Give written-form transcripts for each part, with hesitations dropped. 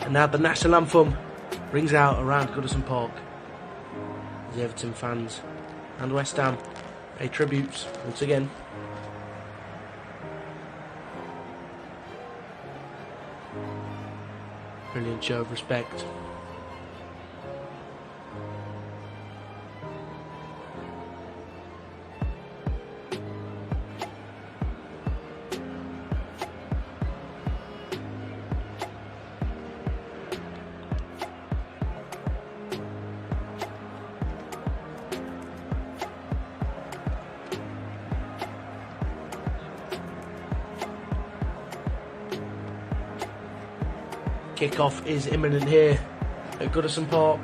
And now the national anthem rings out around Goodison Park. The Everton fans and West Ham pay tributes once again. Brilliant show of respect. Kick-off is imminent here at Goodison Park.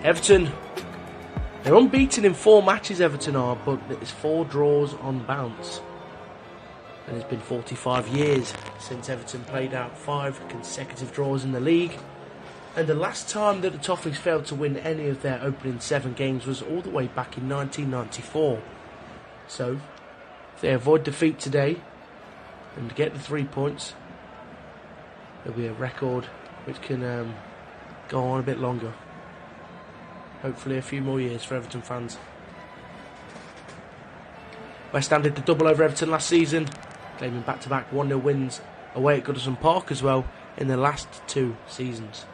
Everton, they're unbeaten in 4 matches, Everton are, but it's 4 draws on bounce. And it's been 45 years since Everton played out 5 consecutive draws in the league. And the last time that the Toffees failed to win any of their opening 7 games was all the way back in 1994. So, if they avoid defeat today and get the 3 points, there'll be a record which can go on a bit longer. Hopefully a few more years for Everton fans. West Ham did the double over Everton last season, claiming back-to-back 1-0 wins away at Goodison Park as well in the last 2 seasons.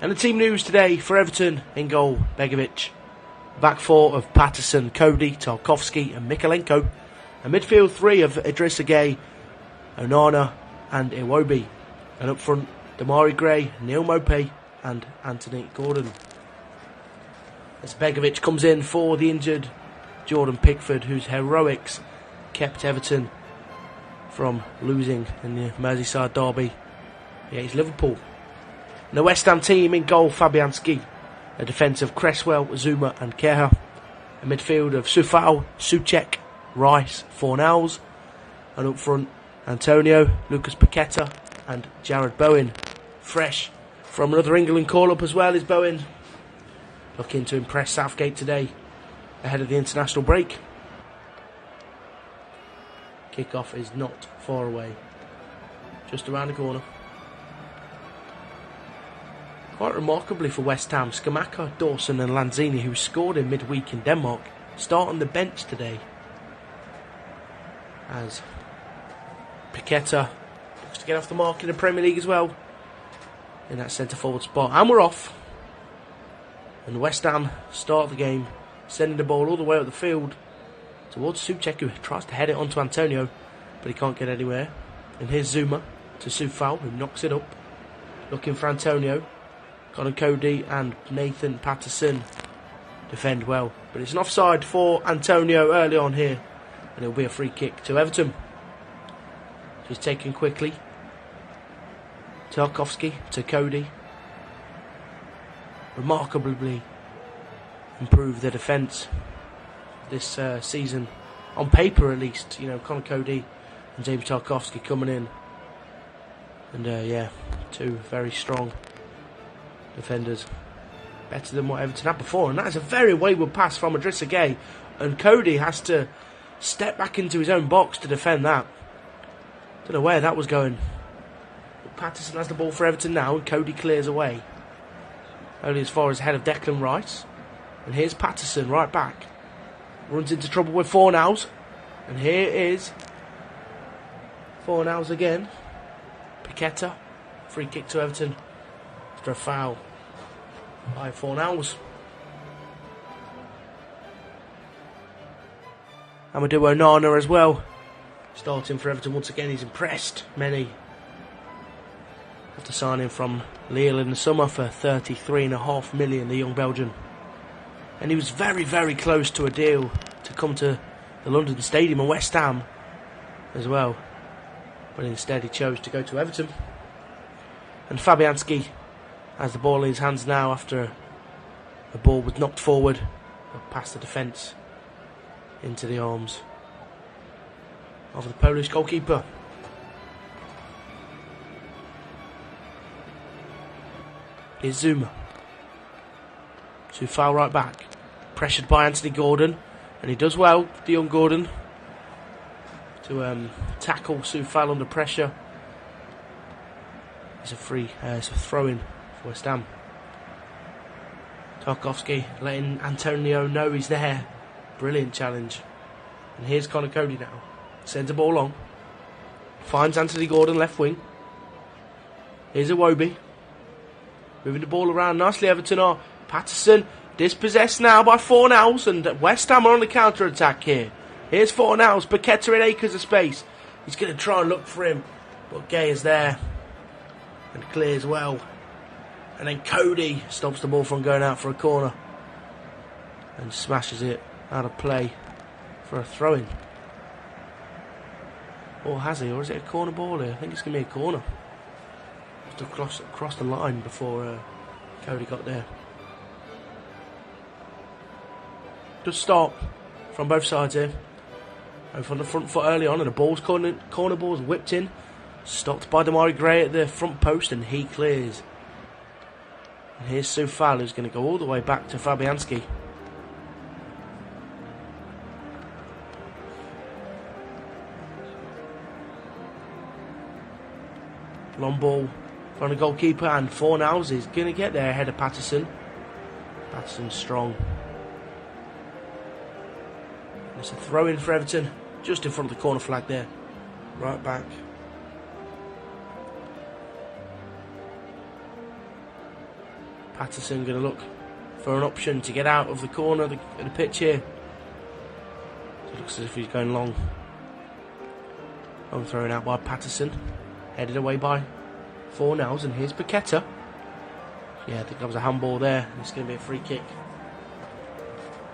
And the team news today for Everton: in goal, Begovic. Back 4 of Patterson, Cody, Tarkowski and Mikalenko. A midfield 3 of Idrissa Gueye, Onana and Iwobi. And up front, Damari Gray, Neil Maupay and Anthony Gordon. As Begovic comes in for the injured Jordan Pickford, whose heroics kept Everton from losing in the Merseyside derby against Liverpool. And the West Ham team: in goal, Fabianski. A defence of Cresswell, Zuma and Keha. A midfield of Soufal, Soucek, Rice, Fornals. And up front, Antonio, Lucas Paqueta and Jared Bowen. Fresh from another England call-up as well is Bowen, looking to impress Southgate today ahead of the international break. Kick-off is not far away, just around the corner. Quite remarkably for West Ham, Skamaka, Dawson and Lanzini, who scored in midweek in Denmark, start on the bench today, as Paqueta to get off the mark in the Premier League as well in that centre forward spot. And we're off, and West Ham start the game sending the ball all the way up the field towards Soucek, who tries to head it onto Antonio but he can't get anywhere. And here's Zuma to Soufal, who knocks it up, looking for Antonio. Colin Cody and Nathan Patterson defend well, but it's an offside for Antonio early on here, and it'll be a free kick to Everton. He's taken quickly. Tarkowski to Cody. Remarkably improved their defence this season, on paper at least. You know, Conor Cody and James Tarkowski coming in, and 2 very strong defenders, better than what Everton had before. And that is a very wayward pass from Idrissa Gueye, and Cody has to step back into his own box to defend that. Don't know where that was going. But Patterson has the ball for Everton now, and Cody clears away only as far as ahead of Declan Rice. And here's Patterson right back, runs into trouble with Fornals, and here is Fornals again. Paqueta, free kick to Everton after a foul by Fornals. Amadou Onana as well, starting for Everton once again. He's impressed many after signing from Lille in the summer for $33.5 million, the young Belgian. And he was very, very close to a deal to come to the London Stadium and West Ham as well, but instead he chose to go to Everton. And Fabianski has the ball in his hands now after the ball was knocked forward past the defence into the arms of the Polish goalkeeper. Here's Zuma. Soufal right back, pressured by Anthony Gordon, and he does well, the young Gordon, to tackle Soufal under pressure. It's a throw-in for West Ham. Tarkowski letting Antonio know he's there. Brilliant challenge. And here's Connor Cody now. Sends the ball on. Finds Anthony Gordon left wing. Here's Iwobi. Moving the ball around nicely. Everton are. Patterson dispossessed now by Fornals, and West Ham are on the counter-attack here. Here's Fornals. Paqueta in acres of space. He's going to try and look for him, but Gay is there and clears well. And then Cody stops the ball from going out for a corner and smashes it out of play for a throw-in. Or has he? Or is it a corner ball here? I think it's going to be a corner. Just across the line before Cody got there. Good start from both sides here. And from the front foot early on, and the ball's corner ball's whipped in. Stopped by Demarai Gray at the front post, and he clears. And here's Soufal, who's going to go all the way back to Fabianski. Long ball from the goalkeeper, and Fornals is going to get there ahead of Patterson. Patterson's strong. It's a throw-in for Everton, just in front of the corner flag there. Right back. Patterson going to look for an option to get out of the corner of the pitch here. It looks as if he's going long. Thrown out by Patterson. Headed away by Fornals, and here's Paqueta. Yeah, I think that was a handball there. It's going to be a free kick.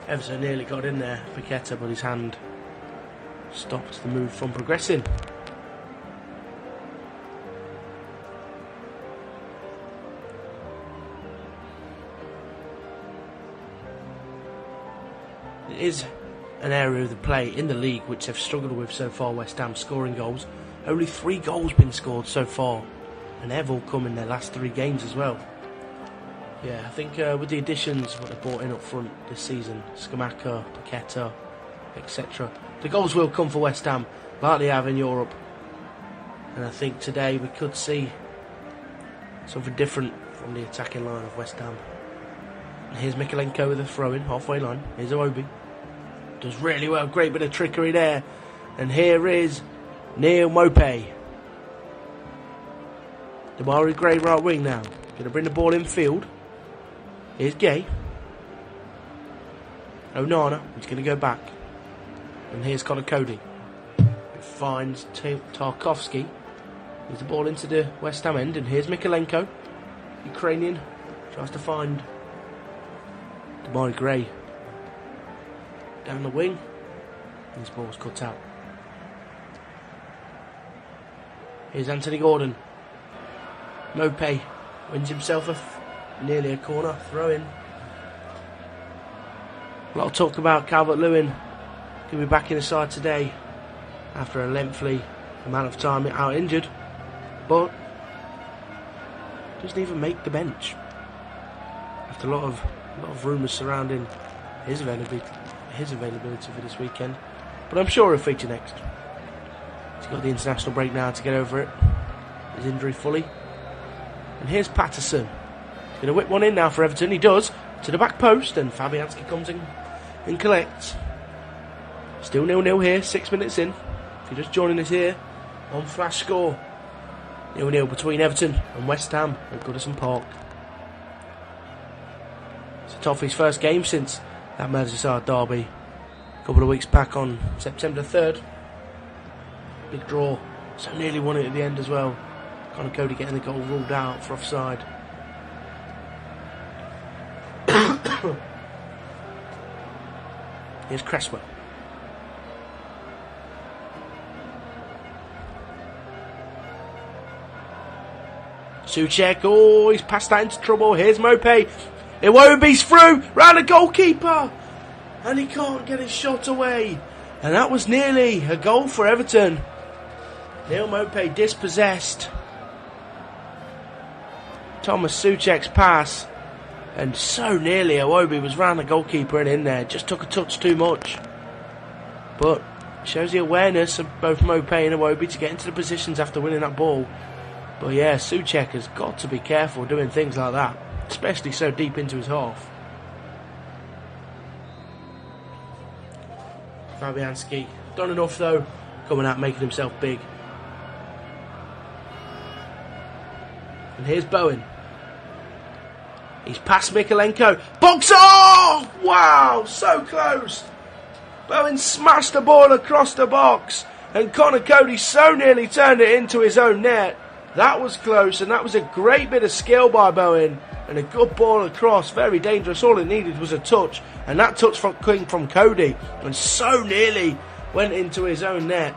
Everton nearly got in there, Paqueta, but his hand stopped the move from progressing. It is an area of the play in the league which they've struggled with so far, West Ham, scoring goals. Only 3 goals been scored so far, and they've all come in their last 3 games as well. Yeah, I think with the additions what they brought in up front this season, Scamacca, Paqueta, etc., the goals will come for West Ham, like they have in Europe. And I think today we could see something different from the attacking line of West Ham. And here's Mikalenko with a throw-in, halfway line. Here's Iwobi. Does really well, great bit of trickery there. And here is Neil Maupay. Demarai Gray right wing now. Going to bring the ball in field. Here's Gay. Onana, he's going to go back. And here's Connor Cody. He finds Tarkowski. Here's the ball into the West Ham end. And here's Mikalenko. Ukrainian. Tries to find Demarai Gray. Down the wing. And his ball's cut out. Here's Anthony Gordon. Maupay wins himself nearly a corner. Throw in. A lot of talk about Calvert-Lewin. Going to be back in the side today after a lengthy amount of time out injured, but doesn't even make the bench after a lot of rumours surrounding his availability for this weekend. But I'm sure he'll feature next. He's got the international break now to get over it, his injury fully. And here's Patterson. He's going to whip one in now for Everton. He does, to the back post, and Fabianski comes in and collects. Still 0-0 here, 6 minutes in. If you're just joining us here on Flash Score, 0-0 between Everton and West Ham at Goodison Park. It's Toffee's first game since that Merseyside derby a couple of weeks back on September 3rd. Big draw, so nearly won it at the end as well. Connor Cody getting the goal ruled out for offside. Here's Cresswell. Souček, oh, he's passed that into trouble. Here's Maupay. Iwobi's through, round the goalkeeper, and he can't get his shot away. And that was nearly a goal for Everton. Neil Maupay dispossessed Thomas Souček's pass, and so nearly Iwobi was round the goalkeeper and in there. Just took a touch too much. But shows the awareness of both Maupay and Iwobi to get into the positions after winning that ball. But yeah, Souček has got to be careful doing things like that, especially so deep into his half. Fabianski, done enough though, coming out making himself big. And here's Bowen. He's past Mykolenko. Box! Oh! Wow, so close. Bowen smashed the ball across the box, and Connor Cody so nearly turned it into his own net. That was close, and that was a great bit of skill by Bowen, and a good ball across, very dangerous. All it needed was a touch, and that touch came from Cody, and so nearly went into his own net.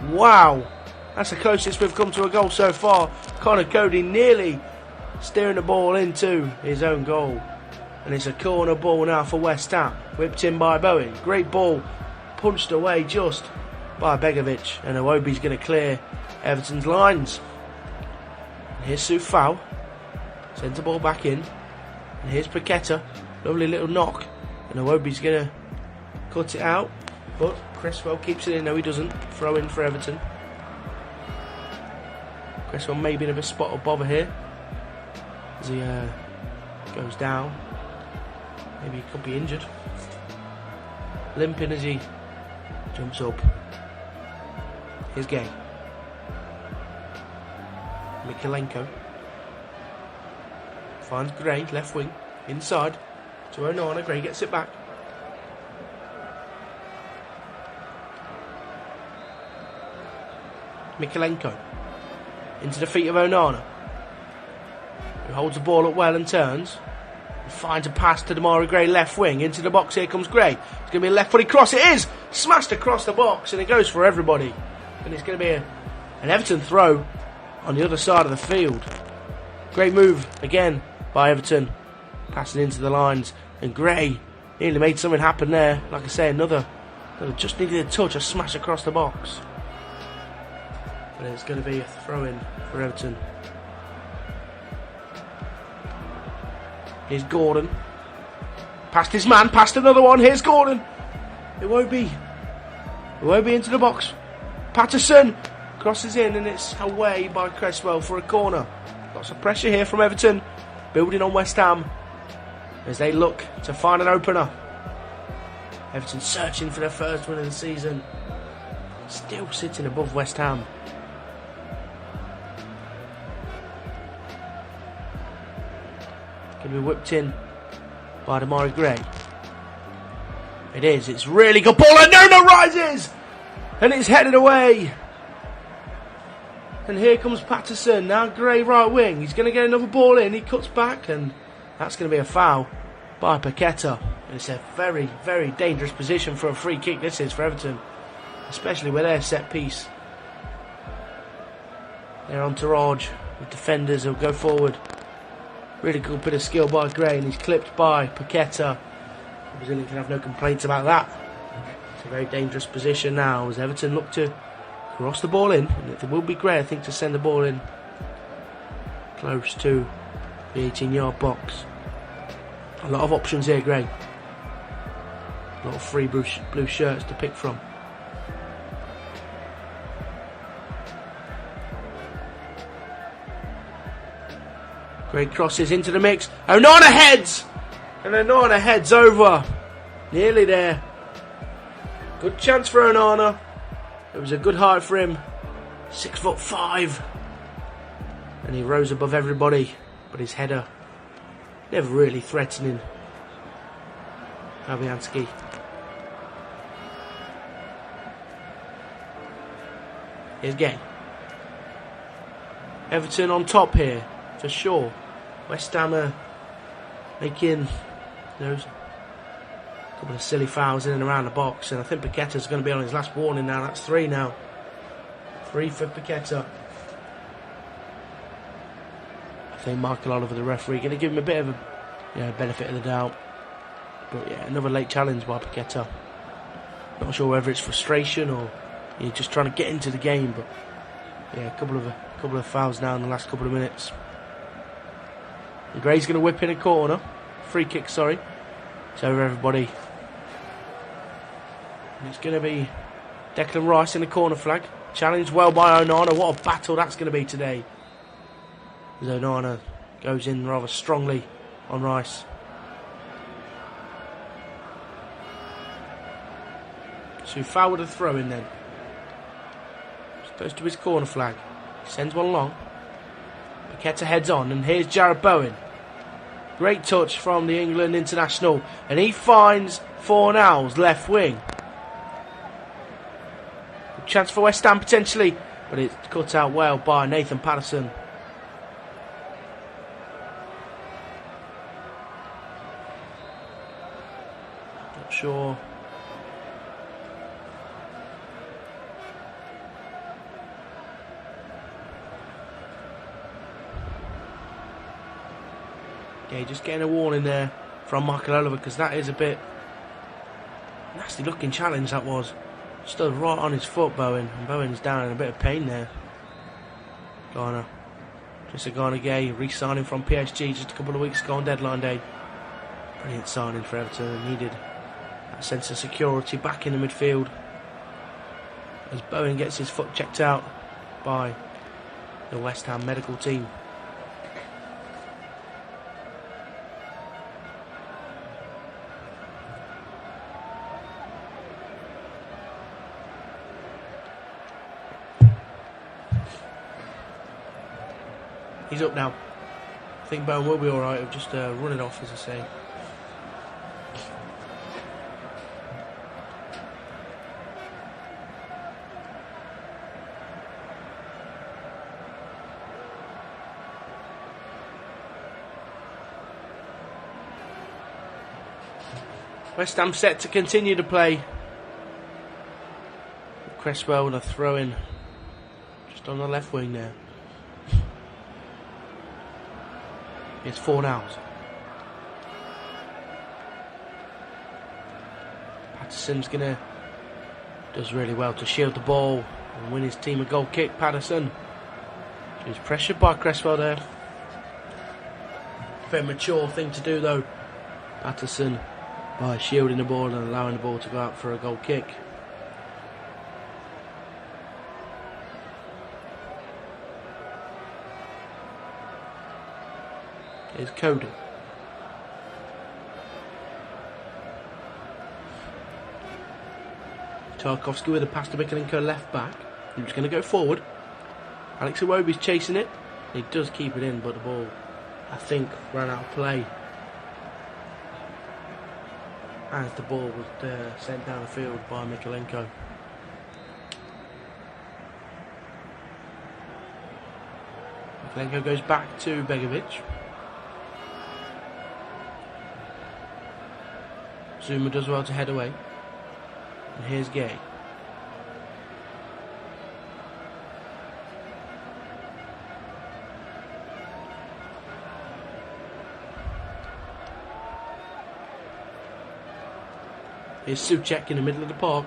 Wow, that's the closest we've come to a goal so far. Connor Cody nearly steering the ball into his own goal. And it's a corner ball now for West Ham. Whipped in by Bowen. Great ball. Punched away just by Begovic. And Iwobi's going to clear Everton's lines. And here's Soufal. Sends the ball back in. And here's Paqueta. Lovely little knock. And Iwobi's going to cut it out. But Cresswell keeps it in. No, he doesn't. Throw in for Everton. Cresswell maybe in a bit of spot of bother here. As he goes down. Maybe he could be injured. Limping as he jumps up. Here's Gay. Mykolenko. Finds Gray, left wing. Inside. To Onana. Gray gets it back. Mykolenko. Into the feet of Onana. Who holds the ball up well and turns. Finds a pass to Demarai Gray, left wing. Into the box, here comes Gray. It's going to be a left footed cross. It is! Smashed across the box, and it goes for everybody. And it's going to be an Everton throw on the other side of the field. Great move, again, by Everton. Passing into the lines. And Gray nearly made something happen there. Like I say, another just needed a touch, a smash across the box. And it's going to be a throw-in for Everton. Here's Gordon. Past his man, past another one. Here's Gordon. It won't be into the box. Patterson crosses in, and it's away by Cresswell for a corner. Lots of pressure here from Everton, building on West Ham as they look to find an opener. Everton searching for their first win of the season. Still sitting above West Ham. Going to be whipped in by Demarai Gray. It is. It's really good ball. And Nuno rises! And it's headed away. And here comes Patterson. Now Gray right wing. He's going to get another ball in. He cuts back, and that's going to be a foul by Paqueta. And it's a very, very dangerous position for a free kick. This is for Everton, especially with their set piece. Their entourage with defenders who'll go forward. Really good bit of skill by Gray, and he's clipped by Paqueta. The Brazilian can have no complaints about that. It's a very dangerous position now as Everton look to cross the ball in, and it will be Gray, I think, to send the ball in close to the 18-yard box. A lot of options here, Gray. A lot of free blue shirts to pick from. Great crosses into the mix. Onana heads! And Onana heads over. Nearly there. Good chance for Onana. It was a good height for him. 6'5". And he rose above everybody. But his header never really threatening Fabianski. Here's Gay. Everton on top here. For sure. West Ham are making a couple of silly fouls in and around the box, and I think Paqueta's going to be on his last warning now. That's 3 now. 3 for Paqueta. I think Michael Oliver, the referee, going to give him a bit of a benefit of the doubt. But yeah, another late challenge by Paqueta. Not sure whether it's frustration or you're just trying to get into the game, but yeah, a couple of fouls now in the last couple of minutes. And Gray's going to whip in a corner. Free kick, sorry. It's over everybody. And it's going to be Declan Rice in the corner flag. Challenged well by Onana. What a battle that's going to be today. Onana goes in rather strongly on Rice. So foul with a throw in then. Goes to his corner flag. Sends one long. Paqueta heads on, and here's Jarrod Bowen. Great touch from the England international, and he finds Fornals left wing. Good chance for West Ham potentially, but it's cut out well by Nathan Patterson. Not sure. Yeah, just getting a warning there from Michael Oliver, because that is a bit nasty looking challenge that was. Stood right on his foot, Bowen, and Bowen's down in a bit of pain there. Ghana. Just Ghana Gay, re-signing from PSG just a couple of weeks ago on deadline day. Brilliant signing for Everton. Needed that sense of security back in the midfield. As Bowen gets his foot checked out by the West Ham medical team. He's up now. I think Bowen will be alright. He'll just run it off, as I say. West Ham set to continue to play. Cresswell with a throw in just on the left wing there. It's Fornals. Patterson's does really well to shield the ball and win his team a goal kick. Patterson is pressured by Cresswell there. Very mature thing to do though, Patterson, by shielding the ball and allowing the ball to go out for a goal kick. Here's Cody. Tarkowski with a pass to Mikalenko left back. He was going to go forward. Alex Iwobi's chasing it. He does keep it in, but the ball, I think, ran out of play as the ball was sent down the field by Mikalenko. Mikalenko goes back to Begovic. Zuma does well to head away. And here's Gay. Here's Souček in the middle of the park.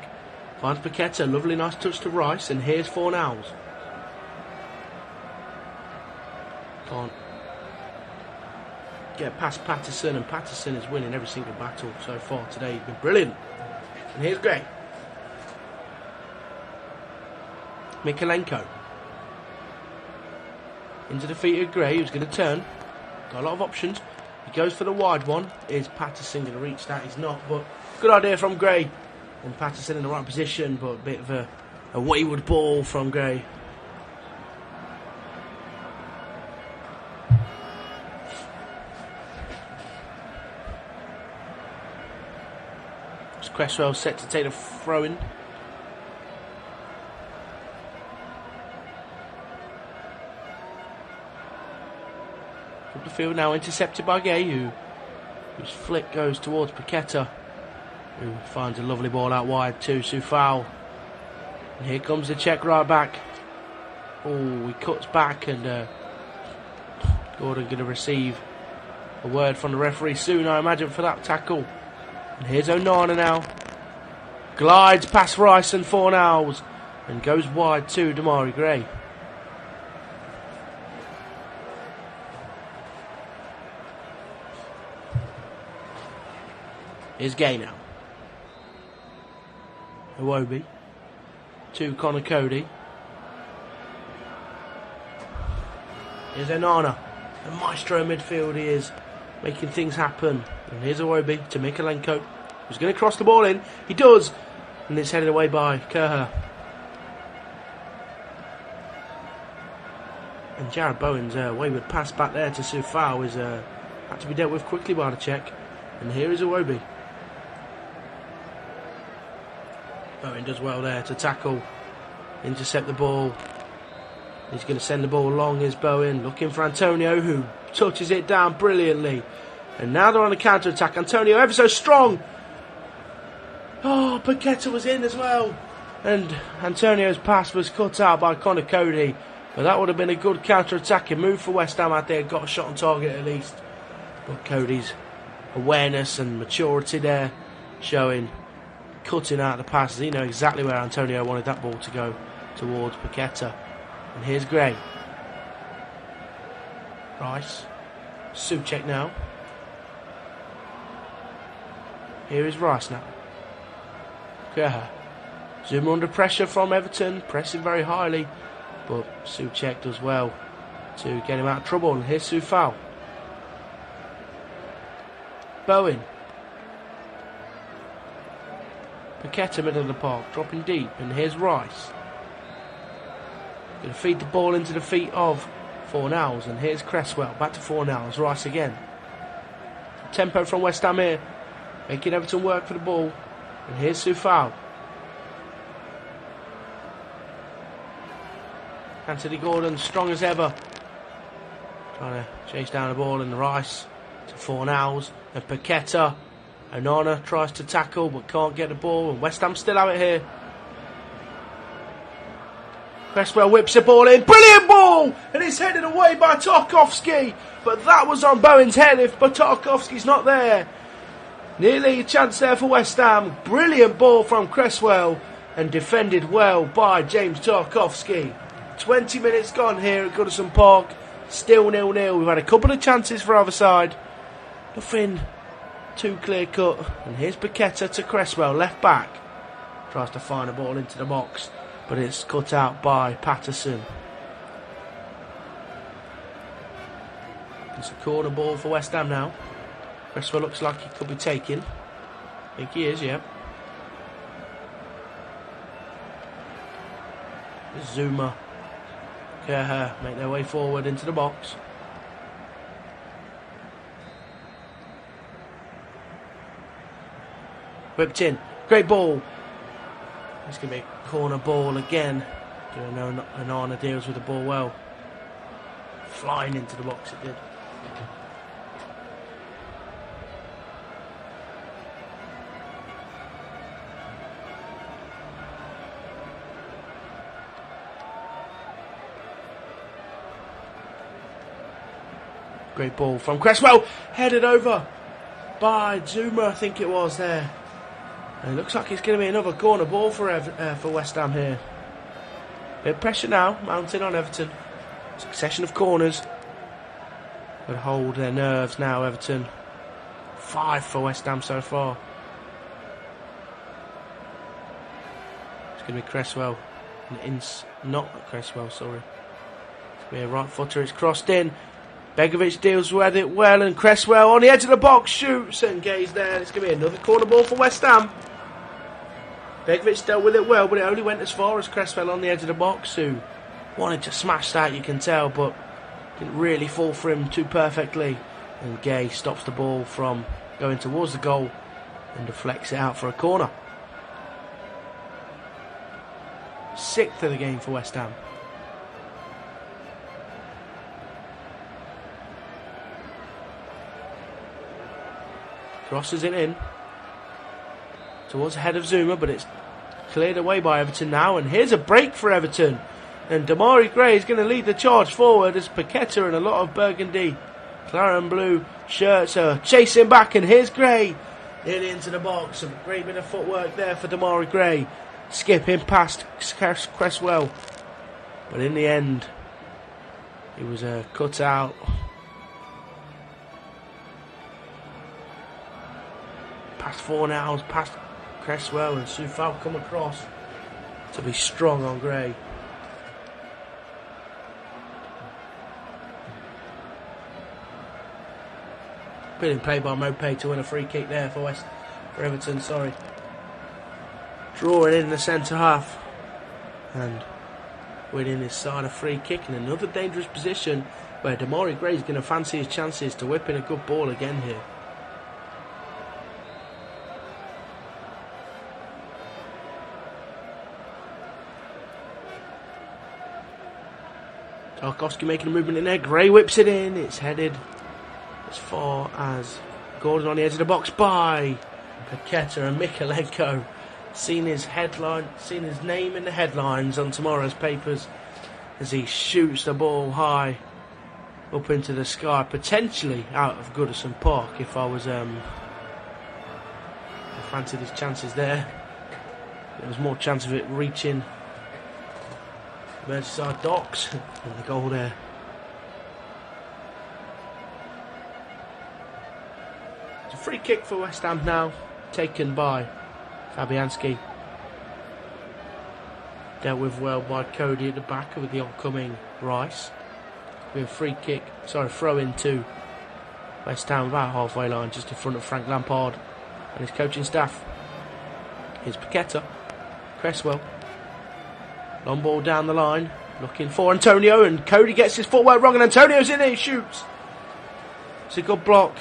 Finds Paqueta. Lovely nice touch to Rice. And here's Fornals. Can't get past Patterson, and Patterson is winning every single battle so far today. He's been brilliant. And here's Gray. Mikalenko into the feet of Gray, who's going to turn. Got a lot of options. He goes for the wide one. Is Patterson going to reach that? He's not, but good idea from Gray. And Patterson in the right position, but a bit of a wayward ball from Gray. Cresswell set to take the throw in. Up the field now, intercepted by Gay, whose flick goes towards Paqueta, who finds a lovely ball out wide to Soufal. And here comes the Czech right back. Oh, he cuts back, and Gordon going to receive a word from the referee soon, I imagine, for that tackle. And here's Onana now. Glides past Rice and Fornals and goes wide to Damari Gray. Here's Gay now. Iwobi to Connor Cody. Here's Onana. The maestro midfield he is, making things happen. And here's Iwobi to Mykolenko, who's going to cross the ball in. He does, and it's headed away by Kerr. And Jared Bowen's wayward pass back there to Soufal is had to be dealt with quickly by the Czech. And here is Iwobi. Bowen does well there to tackle, intercept the ball. He's going to send the ball long. Here's Bowen looking for Antonio, who touches it down brilliantly. And now they're on the counter-attack. Antonio ever so strong. Oh, Paqueta was in as well. And Antonio's pass was cut out by Conor Cody. But that would have been a good counter-attacking move for West Ham out there. Got a shot on target at least. But Cody's awareness and maturity there showing. Cutting out the passes. He knows exactly where Antonio wanted that ball to go towards Paqueta. And here's Gray. Rice. Souček now. Here is Rice now. Kerr. Zuma under pressure from Everton. Pressing very highly. But Souček does well to get him out of trouble. And here's Soufal. Bowen. Paqueta middle of the park. Dropping deep. And here's Rice. Going to feed the ball into the feet of Fornals, and here's Cresswell, back to Fornals, Rice again. Tempo from West Ham here, making Everton work for the ball, and here's Soufal. Anthony Gordon, strong as ever, trying to chase down the ball, and Rice to Fornals, and Paqueta. Onana tries to tackle, but can't get the ball, and West Ham still have it here. Cresswell whips the ball in. Brilliant ball! And it's headed away by Tarkowski. But that was on Bowen's head, but Tarkowski's not there. Nearly a chance there for West Ham. Brilliant ball from Cresswell. And defended well by James Tarkowski. 20 minutes gone here at Goodison Park. Still 0-0. We've had a couple of chances for either side. Nothing too clear cut. And here's Paqueta to Cresswell, left back. Tries to find a ball into the box, but it's cut out by Patterson. It's a corner ball for West Ham now. Cresswell looks like he could be taking. I think he is, yeah. Zuma, Kerr make their way forward into the box. Whipped in, great ball. It's going to be a corner ball again. Onana deals with the ball well. Flying into the box it did. Great ball from Cresswell. Headed over by Zuma, I think it was there. And it looks like it's going to be another corner ball for West Ham here. Bit of pressure now, mounting on Everton. Succession of corners. But hold their nerves now, Everton. 5 for West Ham so far. It's going to be Cresswell. Not Cresswell, sorry. It's going to be a right footer, it's crossed in. Begovic deals with it well, and Cresswell on the edge of the box shoots, and Gay's there. It's going to be another corner ball for West Ham. Begovic dealt with it well, but it only went as far as Cresswell on the edge of the box, who wanted to smash that, you can tell, but didn't really fall for him too perfectly. And Gay stops the ball from going towards the goal and deflects it out for a corner. 6th of the game for West Ham. Crosses it in towards the head of Zuma, but it's cleared away by Everton now. And here's a break for Everton. And Damari Gray is going to lead the charge forward as Paqueta and a lot of burgundy, claret and blue shirts are chasing back. And here's Gray nearly into the box. A great bit of footwork there for Damari Gray. Skipping past Cresswell. But in the end, it was a cut out. Past Fornals, past Cresswell, and Soufal come across to be strong on Gray. Brilliant play by Mopé to win a free kick there for Everton. Drawing in the centre half and winning his side a free kick in another dangerous position where Demarai Gray is going to fancy his chances to whip in a good ball again here. Tarkowski making a movement in there. Gray whips it in. It's headed as far as Gordon on the edge of the box by Paqueta, and Mykolenko. Seen his name in the headlines on tomorrow's papers as he shoots the ball high up into the sky, potentially out of Goodison Park. If I was I fancied his chances there. There was more chance of it reaching Merseyside docks and the goal there. It's a free kick for West Ham now, taken by Fabianski. Dealt with well by Cody at the back with the oncoming Rice. With a throw in to West Ham about halfway line, just in front of Frank Lampard and his coaching staff. Here's Paqueta, Cresswell. Long ball down the line, looking for Antonio, and Cody gets his footwork wrong, and Antonio's in it, he shoots. It's a good block.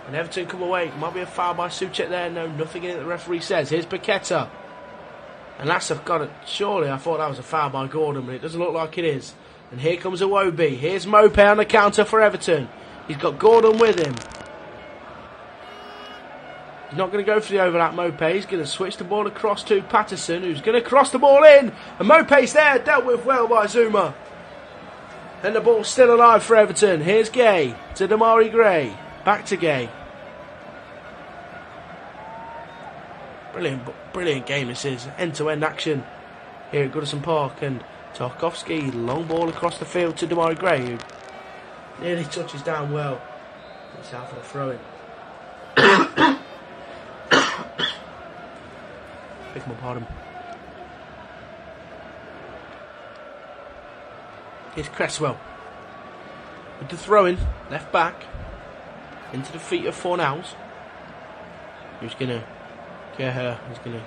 And Everton come away. Might be a foul by Souček there. No, nothing in it, the referee says. Here's Paqueta. And Lassaf got it. Surely I thought that was a foul by Gordon, but it doesn't look like it is. And here comes Iwobi. Here's Mopé on the counter for Everton. He's got Gordon with him. He's not going to go for the overlap, Mopé. He's going to switch the ball across to Patterson, who's going to cross the ball in. And Mopé's there, dealt with well by Zouma. And the ball's still alive for Everton. Here's Gay to Demarai Gray. Back to Gay. Brilliant game this is. End-to-end action here at Goodison Park. And Tarkowski, long ball across the field to Demarai Gray, who nearly touches down well. It's out for the throw-in. Beg my pardon. Here's Cresswell with the throw-in, left back into the feet of Fornals, who's going to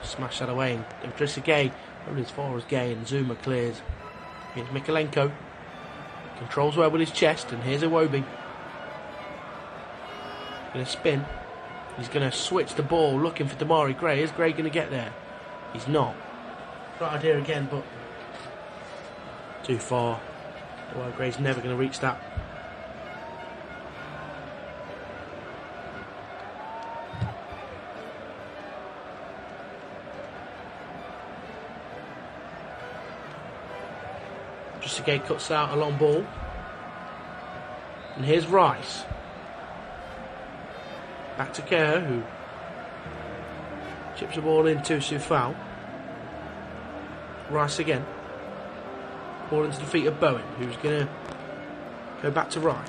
smash that away, and Idrissa Gueye only as far as Gay, and Zouma clears. Here's Mykolenko, controls well with his chest, and here's Iwobi. Going to spin. He's going to switch the ball, looking for Demarai Gray. Is Gray going to get there? He's not. Right idea again, but too far. Demarai Gray's never going to reach that. Gay cuts out a long ball. And here's Rice. Back to Kerr, who chips the ball into Soufal. Rice again. Ball into the feet of Bowen, who's going to go back to Rice.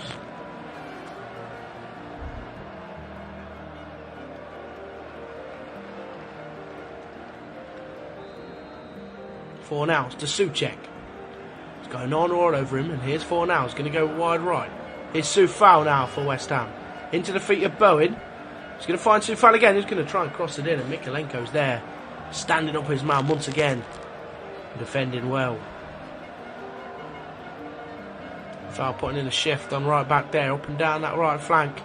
Fornals to Souček. It's going on all over him, and here's Fornals, going to go wide right. Here's Soufal now for West Ham. Into the feet of Bowen. He's going to find Soufal again. He's going to try and cross it in, and Mykolenko's there, standing up his man once again, defending well. Foul putting in a shift on right back there, up and down that right flank.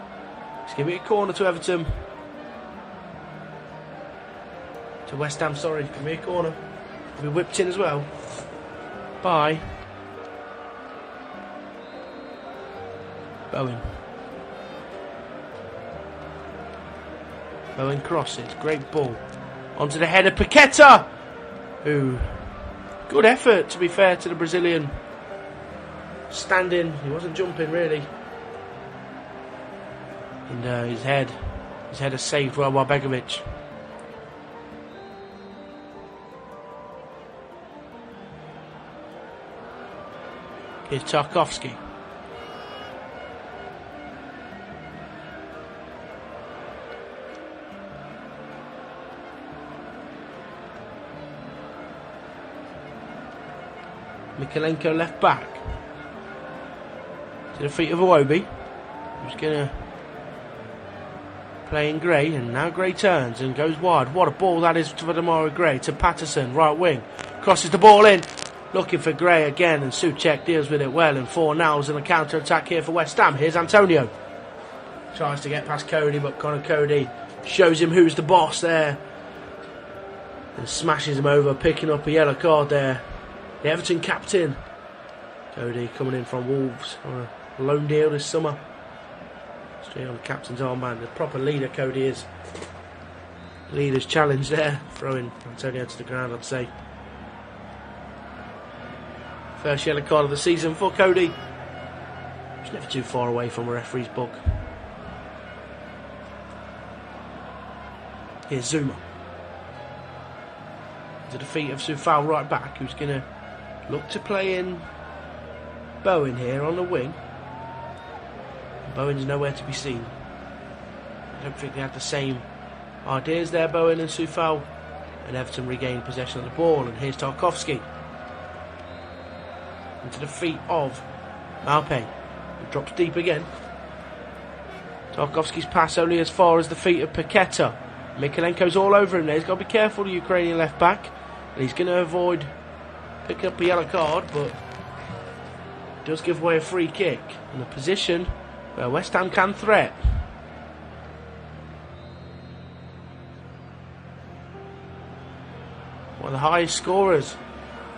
It's going to be a corner to Everton. To West Ham, sorry. It's going to be a corner. It'll be whipped in as well by Bowen. Bowen crosses, great ball onto the head of Paqueta, who, good effort to be fair to the Brazilian, standing, he wasn't jumping really, and his head is saved well by Begovic. Here's Tarkowski. Mykolenko left back to the feet of Iwobi, who's going to playing Gray, and now Gray turns and goes wide. What a ball that is for Demarai Gray to Patterson, right wing. Crosses the ball in, looking for Gray again, and Souček deals with it well, and 4-0 on the counter-attack here for West Ham. Here's Antonio. Tries to get past Cody, but Connor Cody shows him who's the boss there. And smashes him over, picking up a yellow card there. The Everton captain. Cody coming in from Wolves on a loan deal this summer. Straight on the captain's armband. The proper leader Cody is. Leader's challenge there. Throwing Antonio to the ground, I'd say. First yellow card of the season for Cody. He's never too far away from a referee's book. Here's Zuma. To the feet of Soufal right back, who's going to look to play in Bowen here on the wing. Bowen's nowhere to be seen. I don't think they had the same ideas there, Bowen and Soufal. And Everton regain possession of the ball, and here's Tarkowski. Into the feet of Malpe, who drops deep again. Tarkowski's pass only as far as the feet of Paqueta. Mikalenko's all over him there. He's got to be careful, the Ukrainian left back. And he's going to avoid picking up a yellow card, but does give away a free kick in a position where West Ham can threat. One of the highest scorers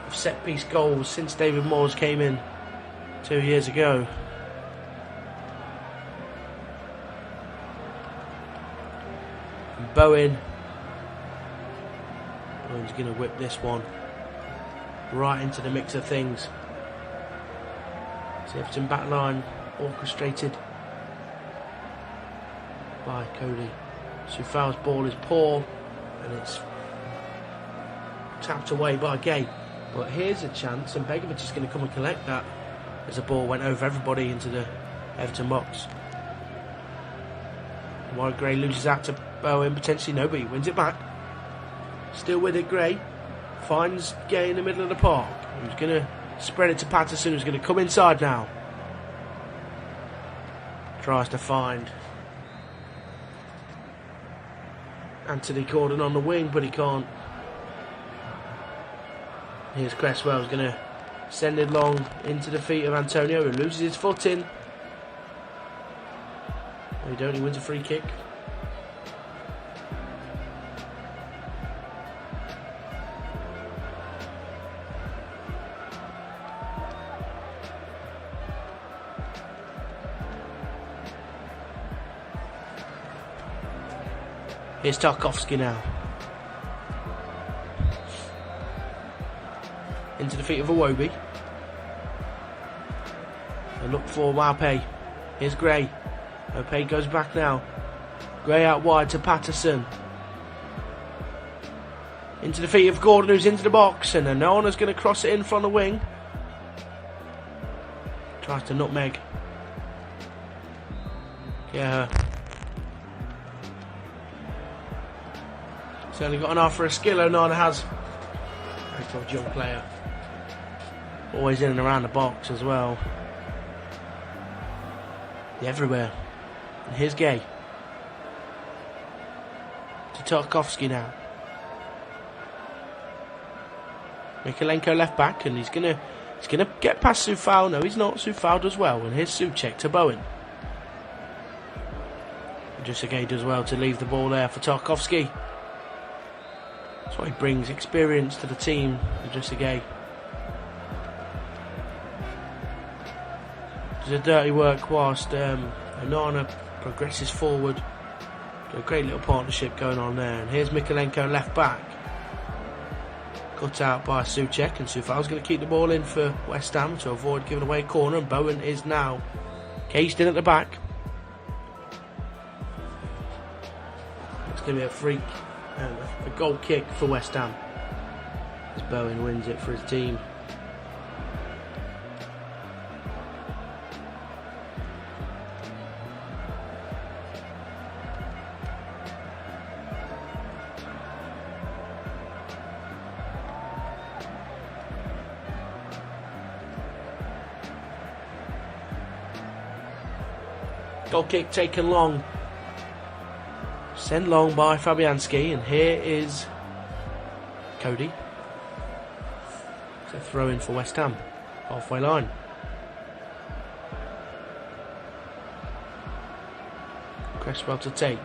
of set-piece goals since David Moores came in 2 years ago. And Bowen's going to whip this one right into the mix of things. The Everton back line orchestrated by Cody. Soufal's ball is poor and it's tapped away by Gay. But here's a chance, and Begovic is going to come and collect that as the ball went over everybody into the Everton box. While Gray loses out to Bowen, potentially nobody wins it back. Still with it, Gray finds Gay in the middle of the park, who's going to spread it to Patterson, who's going to come inside now. Tries to find Anthony Gordon on the wing, but he can't. Here's Cresswell, who's going to send it long into the feet of Antonio, who loses his footing. He only wins a free kick. Here's Tarkowski now. Into the feet of Iwobi. And look for Malpe. Here's Gray. Malpe goes back now. Gray out wide to Patterson. Into the feet of Gordon, who's into the box. And Anona's going to cross it in from the wing. Tries to nutmeg. Yeah. Certainly got an eye for a skill, Onana has. Very good young player. Always in and around the box as well. Everywhere. And here's Gay. To Tarkowski now. Mikalenko left back, and he's gonna get past Soufal. No, he's not. Soufal does well. And here's Souček to Bowen. Just Gay does well to leave the ball there for Tarkowski. That's why he brings experience to the team, Just Gay. Does a dirty work whilst Onana progresses forward. A great little partnership going on there. And here's Mikalenko left back. Cut out by Souček, and Soufal's going to keep the ball in for West Ham to avoid giving away a corner, and Bowen is now caged in at the back. It's going to be a freak, a goal kick for West Ham as Bowen wins it for his team. Goal kick taken long Sent long by Fabianski, and here is Cody. It's a throw in for West Ham, halfway line. Cresswell to take.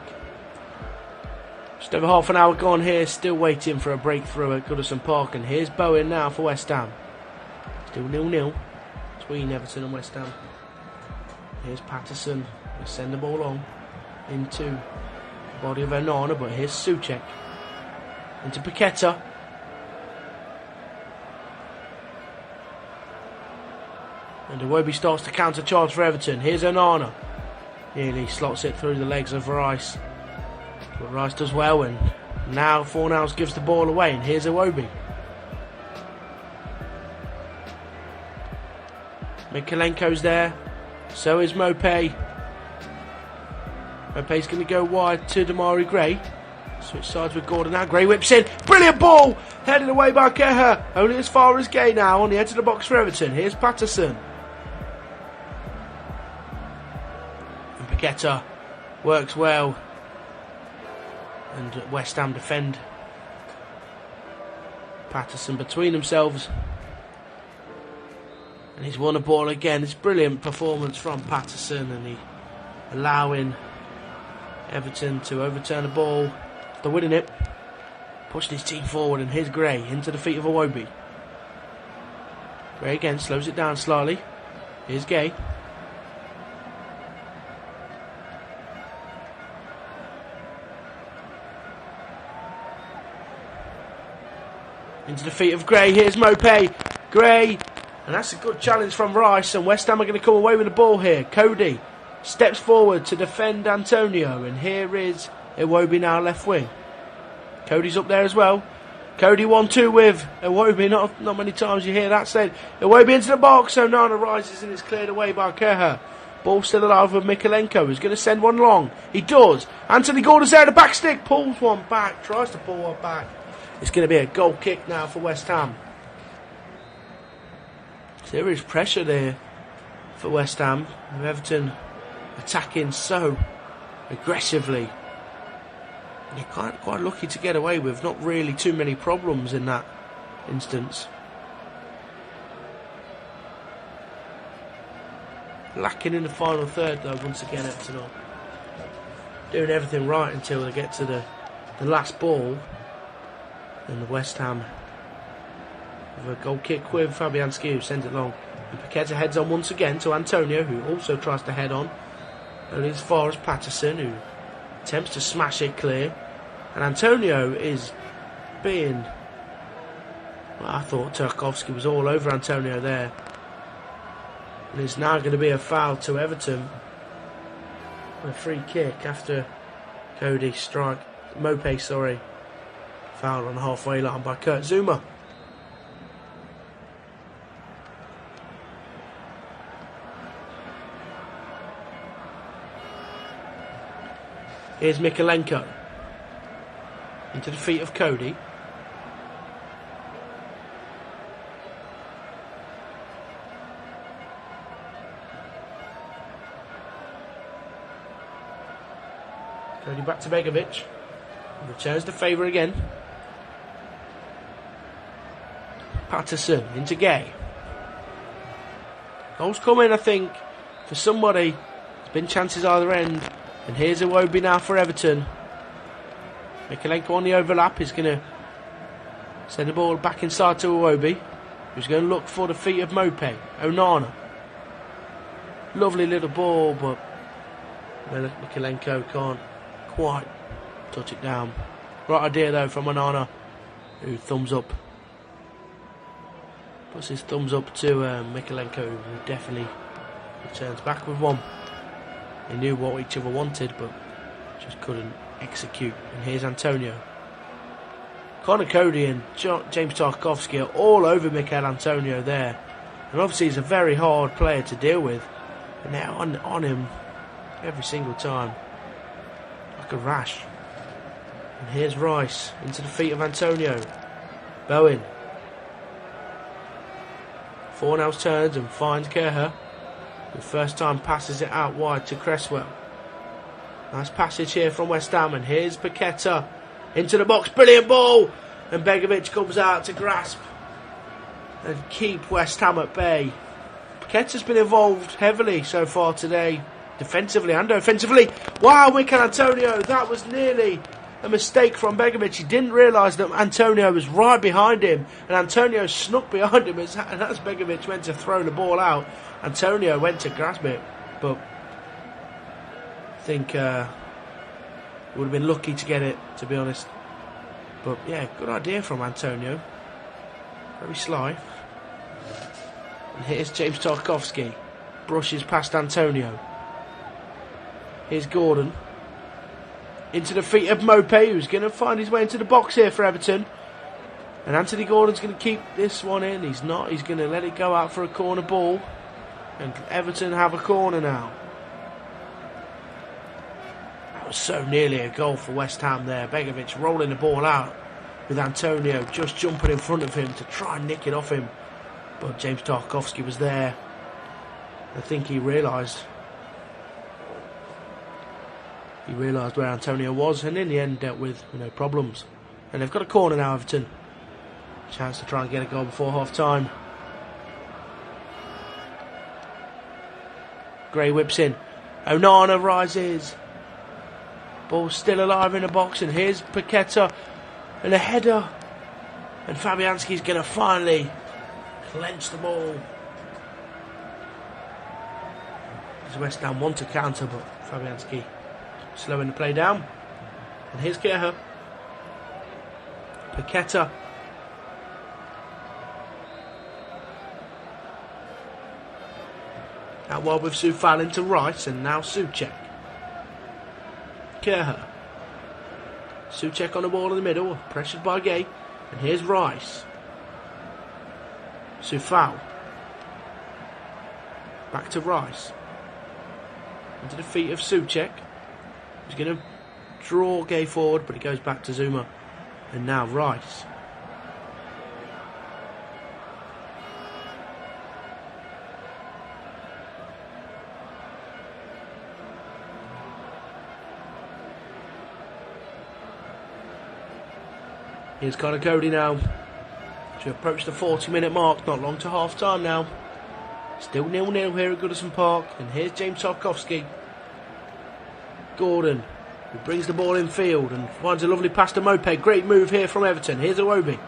Just over half an hour gone here, still waiting for a breakthrough at Goodison Park, and here's Bowen now for West Ham. Still 0-0 between Everton and West Ham. Here's Patterson, we'll send the ball on into the body of Onana, but here's Souček into Paqueta. And Iwobi starts to counter charge for Everton. Here's Onana. Nearly slots it through the legs of Rice. But Rice does well, and now Fornals gives the ball away, and here's Iwobi. Mikalenko's there. So is Mopé. Mopé's going to go wide to Damari Gray. Switch sides with Gordon now. Gray whips in. Brilliant ball! Headed away by Keha. Only as far as Gay now on the edge of the box for Everton. Here's Patterson. And Paqueta works well. And West Ham defend. Patterson between themselves. And he's won a ball again. It's brilliant performance from Patterson, and he allowing Everton to overturn the ball after winning it, pushing his team forward. And here's Gray into the feet of Iwobi. Gray again slows it down slightly. Here's Gay. Into the feet of Gray. Here's Mopé. Gray. And that's a good challenge from Rice, and West Ham are going to come away with the ball here. Cody steps forward to defend Antonio, and here is Iwobi now left wing. Cody's up there as well. Cody 1-2 with Iwobi. Not many times you hear that said. Iwobi into the box. Onana rises and is cleared away by Keha. Ball still alive with Mikalenko, who's going to send one long. He does. Anthony Gordon's there, the back stick. Pulls one back. Tries to pull one back. It's going to be a goal kick now for West Ham. There is pressure there for West Ham. Everton attacking so aggressively. They're quite lucky to get away with not really too many problems in that instance. Lacking in the final third though, once again Everton are doing everything right until they get to the last ball. And the West Ham with a goal kick with Fabianski, who sends it long. And Paqueta heads on once again to Antonio, who also tries to head on. Only as far as Patterson, who attempts to smash it clear. And Antonio is being... Well, I thought Tarkowski was all over Antonio there. And it's now going to be a foul to Everton. A free kick after Cody strike. Mopé, sorry. Foul on the halfway line by Kurt Zouma. Here's Mikalenko. Into the feet of Cody. Cody back to Begovic. Returns the favour again. Patterson into Gay. Goals coming, I think, for somebody. There's been chances either end. And here's Iwobi now for Everton. Mikalenko on the overlap is going to send the ball back inside to Iwobi, who's going to look for the feet of Mopé. Onana. Lovely little ball, but Mikalenko can't quite touch it down. Right idea though from Onana, who thumbs up. Puts his thumbs up to Mikalenko, who definitely returns back with one. They knew what each other wanted, but just couldn't execute. And here's Antonio. Connor Cody and James Tarkowski are all over Mikel Antonio there. And obviously he's a very hard player to deal with. And they're on him every single time. Like a rash. And here's Rice into the feet of Antonio. Bowen. Fornals turns and finds Keha. The first time passes it out wide to Cresswell. Nice passage here from West Ham, and here's Paqueta into the box. Brilliant ball, and Begovic comes out to grasp and keep West Ham at bay. Paqueta's been involved heavily so far today, defensively and offensively. Wow, Mikel Antonio, that was nearly a mistake from Begovic. He didn't realise that Antonio was right behind him, and Antonio snuck behind him, and as Begovic went to throw the ball out, Antonio went to grasp it, but I think would have been lucky to get it, to be honest. But yeah, good idea from Antonio. Very sly. And here's James Tarkowski. Brushes past Antonio. Here's Gordon. Into the feet of Mopé, who's going to find his way into the box here for Everton. And Anthony Gordon's going to keep this one in. He's not. He's going to let it go out for a corner ball. And Everton have a corner now. That was so nearly a goal for West Ham there. Begovic rolling the ball out with Antonio just jumping in front of him to try and nick it off him. But James Tarkowski was there. I think he realised where Antonio was, and in the end dealt with no problems. And they've got a corner now, Everton. Chance to try and get a goal before half time. Gray whips in. Onana rises. Ball still alive in the box, and here's Paqueta and a header. And Fabianski's going to finally clench the ball. As West Ham want to counter, but Fabianski slowing the play down. And here's CarefreeLewisG. Paqueta. Out wide with Soufal into Rice, and now Souček. CarefreeLewisG. Souček on the ball in the middle, pressured by Gay. And here's Rice. Soufal. Back to Rice. Into the feet of Souček. He's going to draw Gay forward, but it goes back to Zouma. And now Rice. Here's Connor Cody now to approach the 40-minute mark. Not long to half time now. Still 0-0 here at Goodison Park. And here's James Tarkowski. Gordon, who brings the ball in field and finds a lovely pass to Mopé. Great move here from Everton. Here's Iwobi.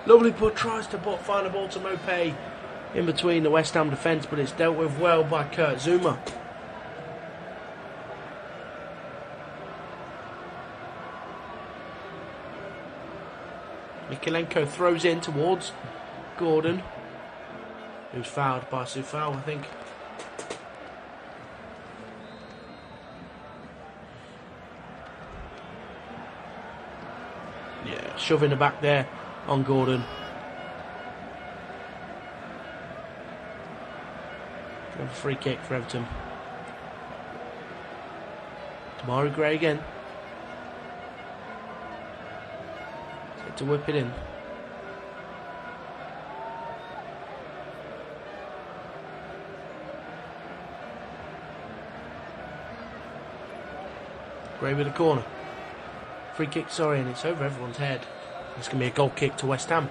Lovely put, tries to find the ball to Mopé in between the West Ham defence, but it's dealt with well by Kurt Zouma. Mikolenko throws in towards Gordon, who's fouled by Soufal, I think. Yeah, shoving the back there on Gordon. Another free kick for Everton. Demarai Gray again. To whip it in. Gray with a corner. Free kick, sorry, and it's over everyone's head. It's going to be a goal kick to West Ham.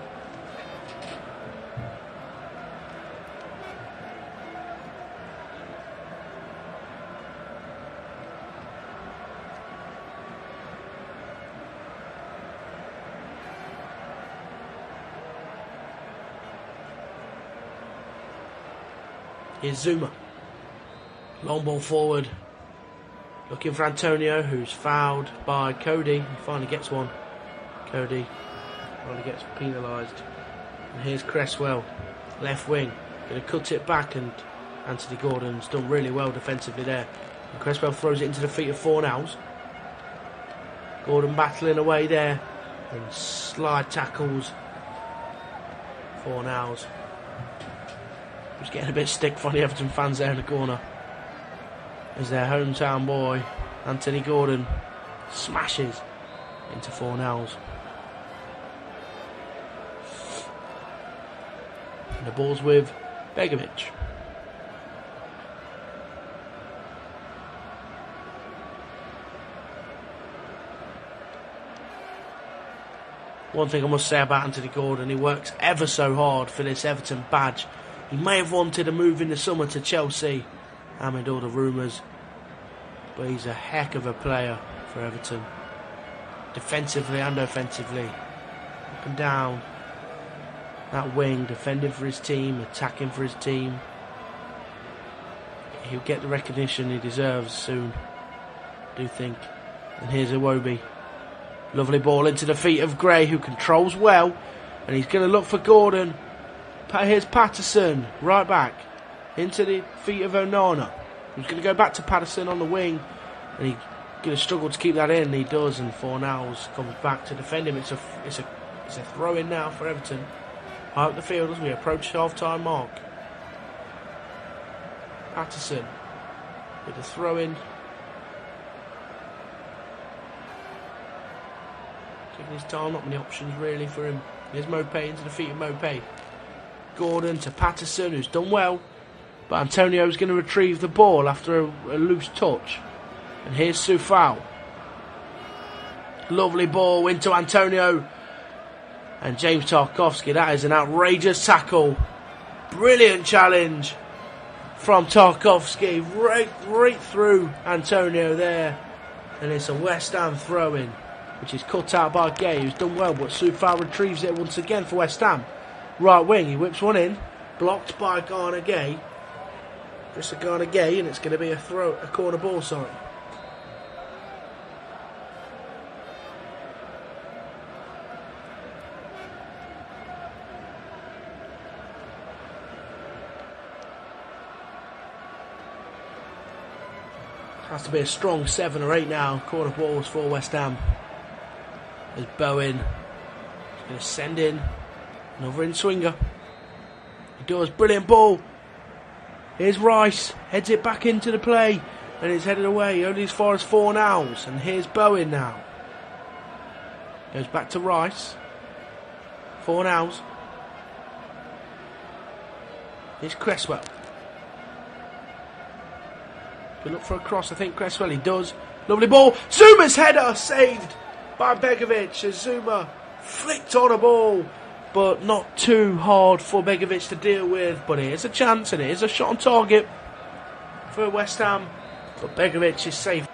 Here's Zouma. Long ball forward. Looking for Antonio, who's fouled by Cody. He finally gets one. Cody finally gets penalised. And here's Cresswell. Left wing. Going to cut it back, and Anthony Gordon's done really well defensively there. And Cresswell throws it into the feet of Fornals. Gordon battling away there. And slide tackles Fornals. Who's getting a bit stick from the Everton fans there in the corner. As their hometown boy, Anthony Gordon, smashes into Fornals. And the ball's with Begovic. One thing I must say about Anthony Gordon, he works ever so hard for this Everton badge. He may have wanted a move in the summer to Chelsea amid all the rumours, but he's a heck of a player for Everton, defensively and offensively. Up and down that wing, defending for his team, attacking for his team. He'll get the recognition he deserves soon, I do think. And here's Iwobi. Lovely ball into the feet of Gray, who controls well, and he's going to look for Gordon. Here's Patterson, right back, into the feet of Onana. He's going to go back to Patterson on the wing, and he's going to struggle to keep that in. He does, and Fornals comes back to defend him. It's a throw in now for Everton. High up the field as we approach half-time mark. Patterson with the throw in. Taking his time, not many options really for him. Here's Mopé into the feet of Mopé. Gordon to Patterson, who's done well, but Antonio's going to retrieve the ball after a loose touch. And here's Soufal. Lovely ball into Antonio and James Tarkowski. That is an outrageous tackle. Brilliant challenge from Tarkowski, right through Antonio there. And it's a West Ham throw-in, which is cut out by Gay, who's done well, but Soufal retrieves it once again for West Ham. Right wing, he whips one in, blocked by Garner Gay. Just a Garner Gay, and it's going to be a corner ball, sorry. Has to be a strong 7 or 8 now. Corner balls for West Ham. There's Bowen. He's going to send in another in-swinger. He does. Brilliant ball. Here's Rice. Heads it back into the play. And it's headed away only as far as Fornals. And here's Bowen now. Goes back to Rice. Fornals. Here's Cresswell. Good look for a cross, I think Cresswell, he does. Lovely ball. Zuma's header saved by Begovic as Zuma flicked on a ball, but not too hard for Begovic to deal with. But it is a chance and it is a shot on target for West Ham. But Begovic is safe.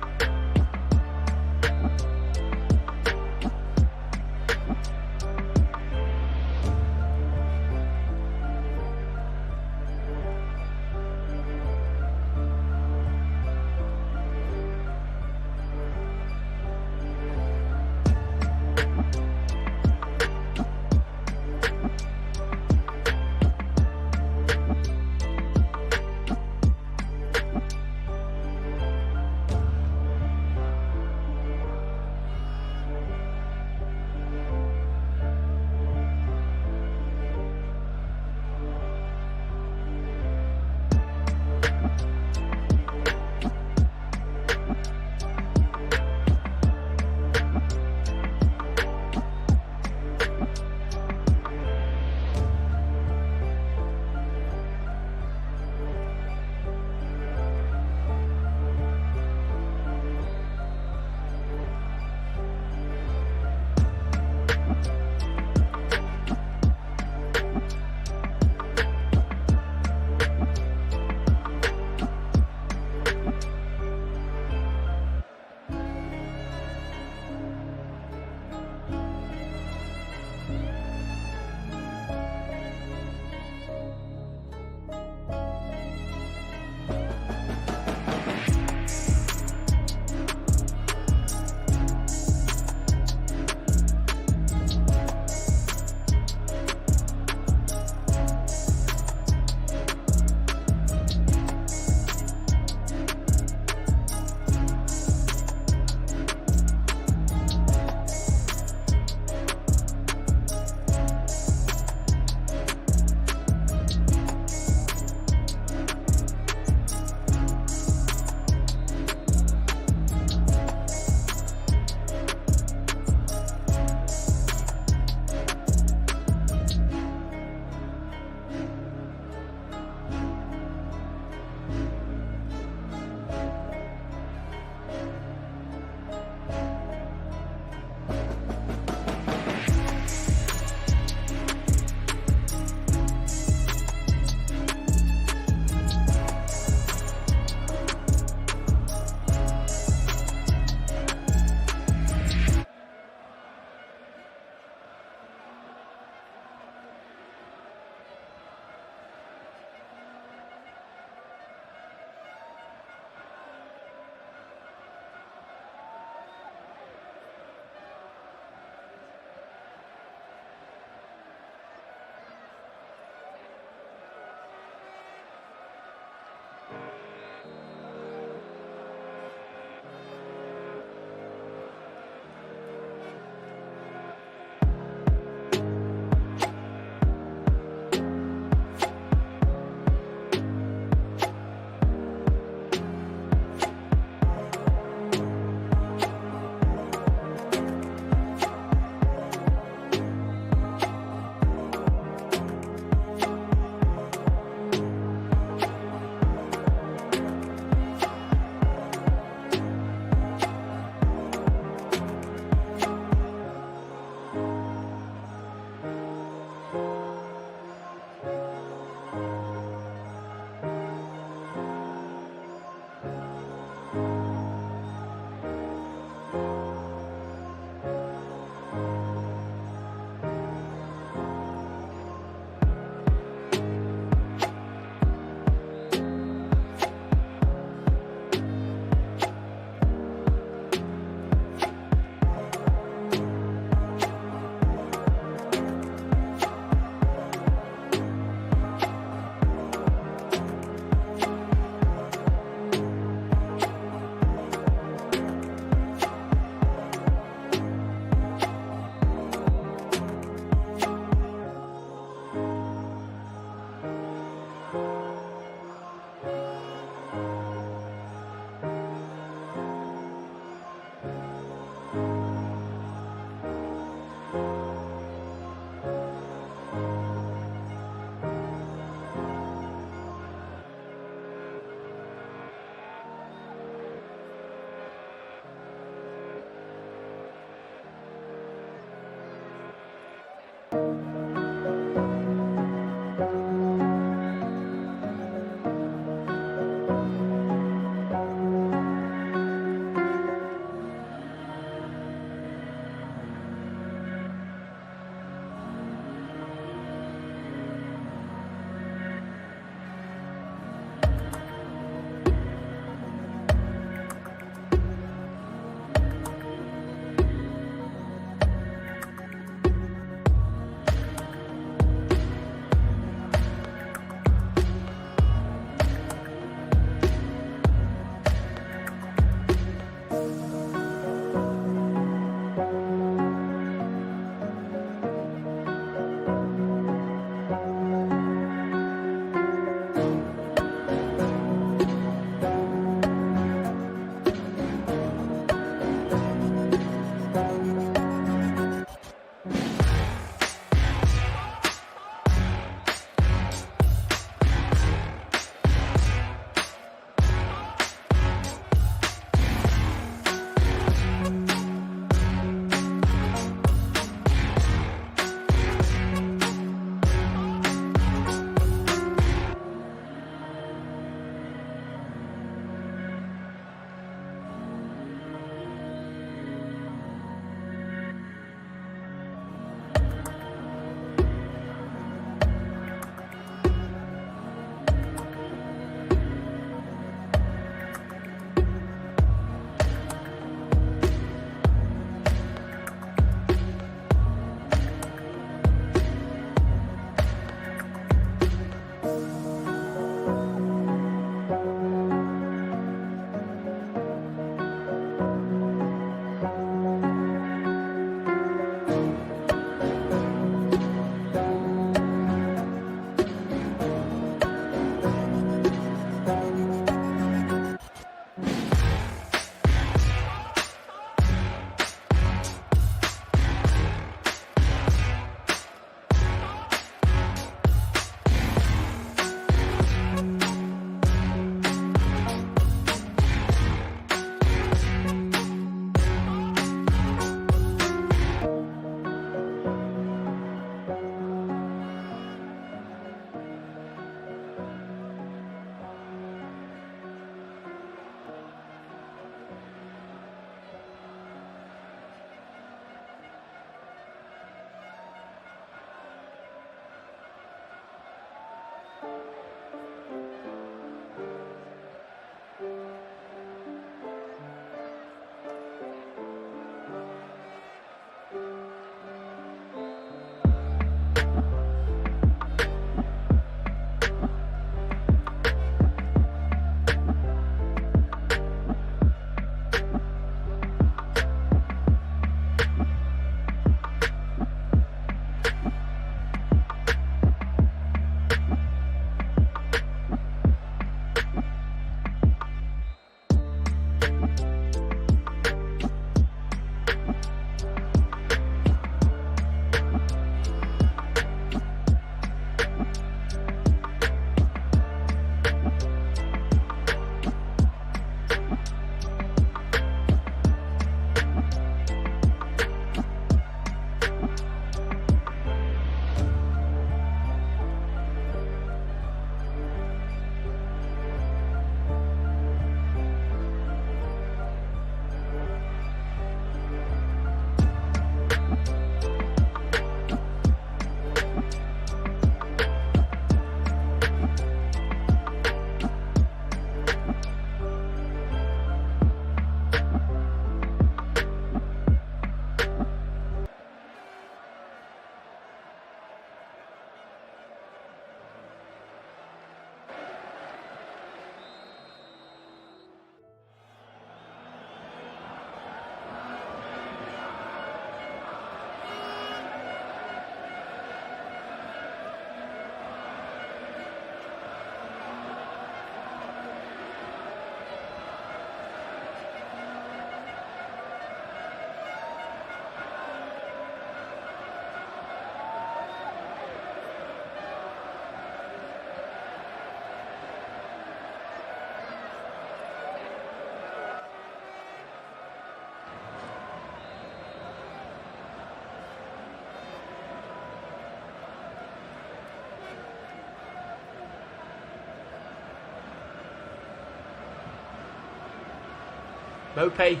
Mope going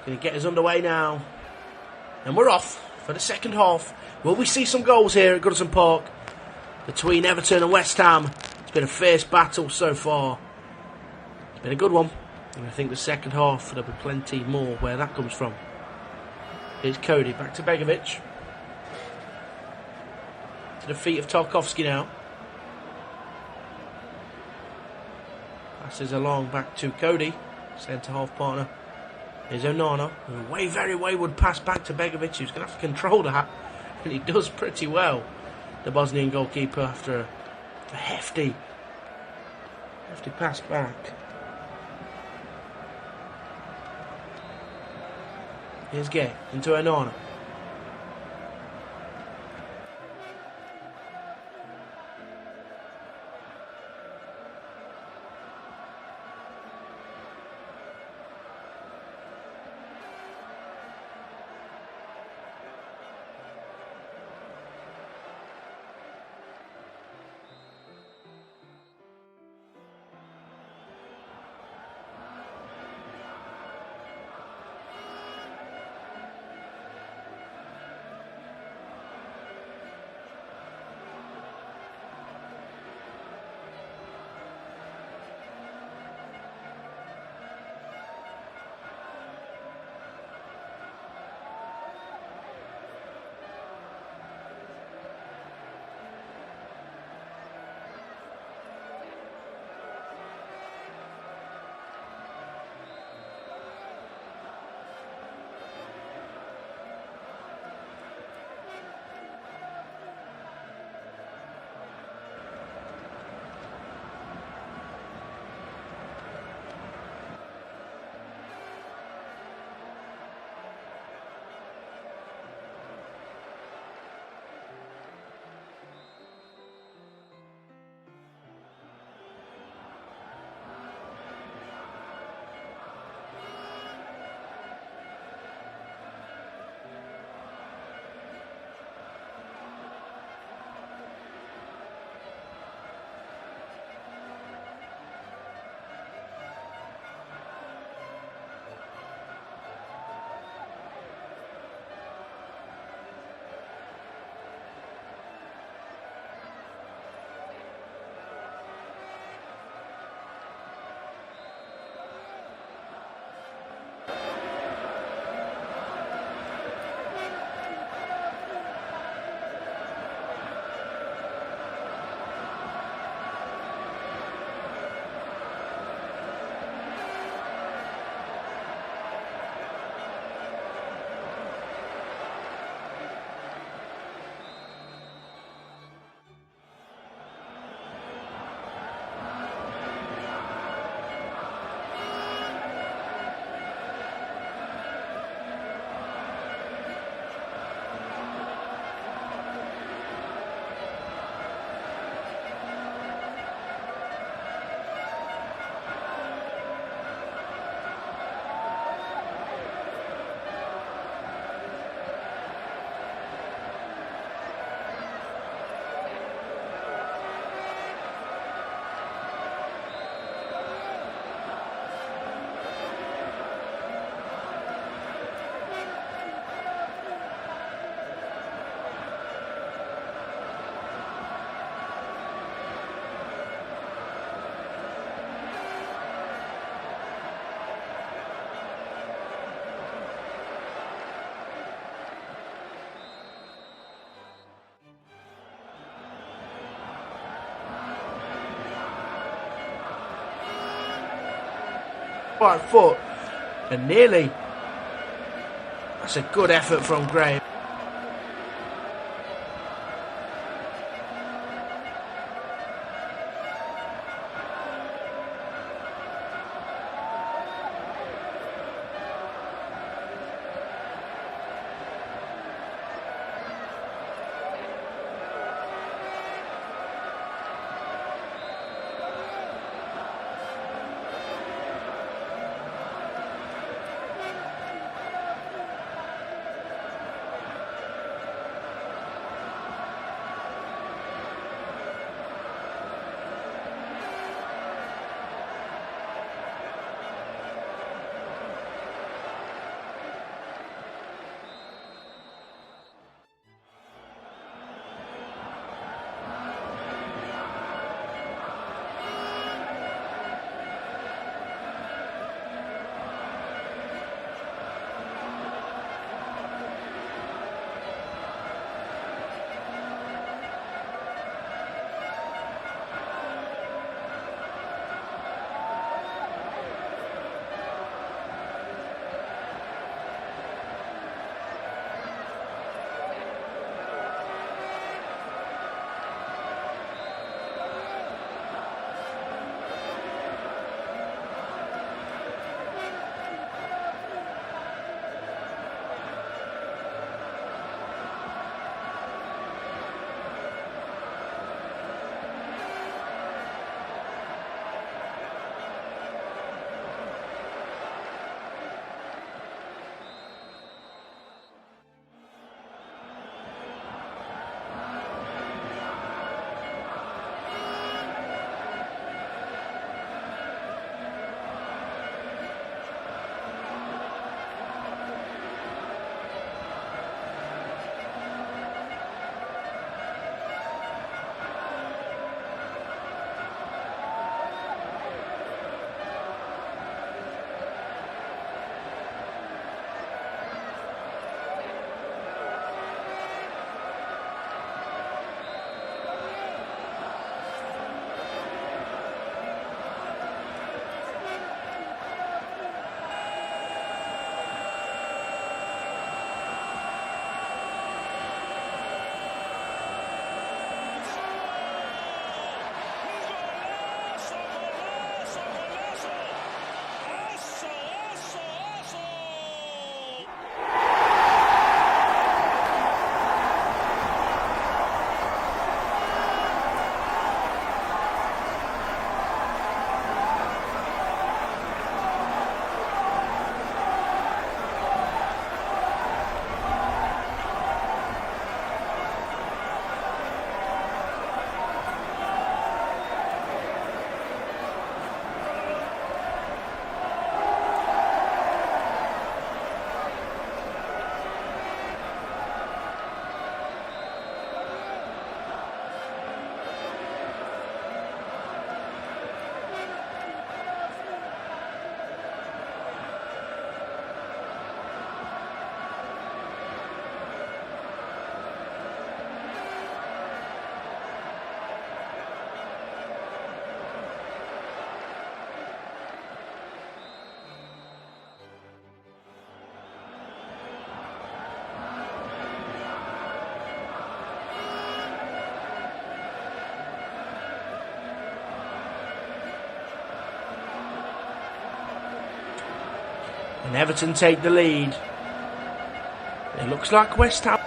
to get us underway now. And we're off for the second half. Will we see some goals here at Goodison Park between Everton and West Ham? It's been a fierce battle so far. It's been a good one. And I think the second half there'll be plenty more where that comes from. Here's Cody, back to Begovic. To the feet of Tarkowski now. Passes along back to Cody, centre half partner. Here's Onana. Very wayward pass back to Begovic, who's going to have to control that. And he does pretty well. The Bosnian goalkeeper after a hefty pass back. Here's Gay into Onana. Right foot, and nearly. That's a good effort from Graham. And Everton take the lead. It looks like West Ham.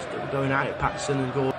Still going at it, Patterson and Gordon.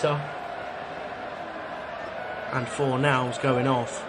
sector. And Fornals going off.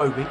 Obi.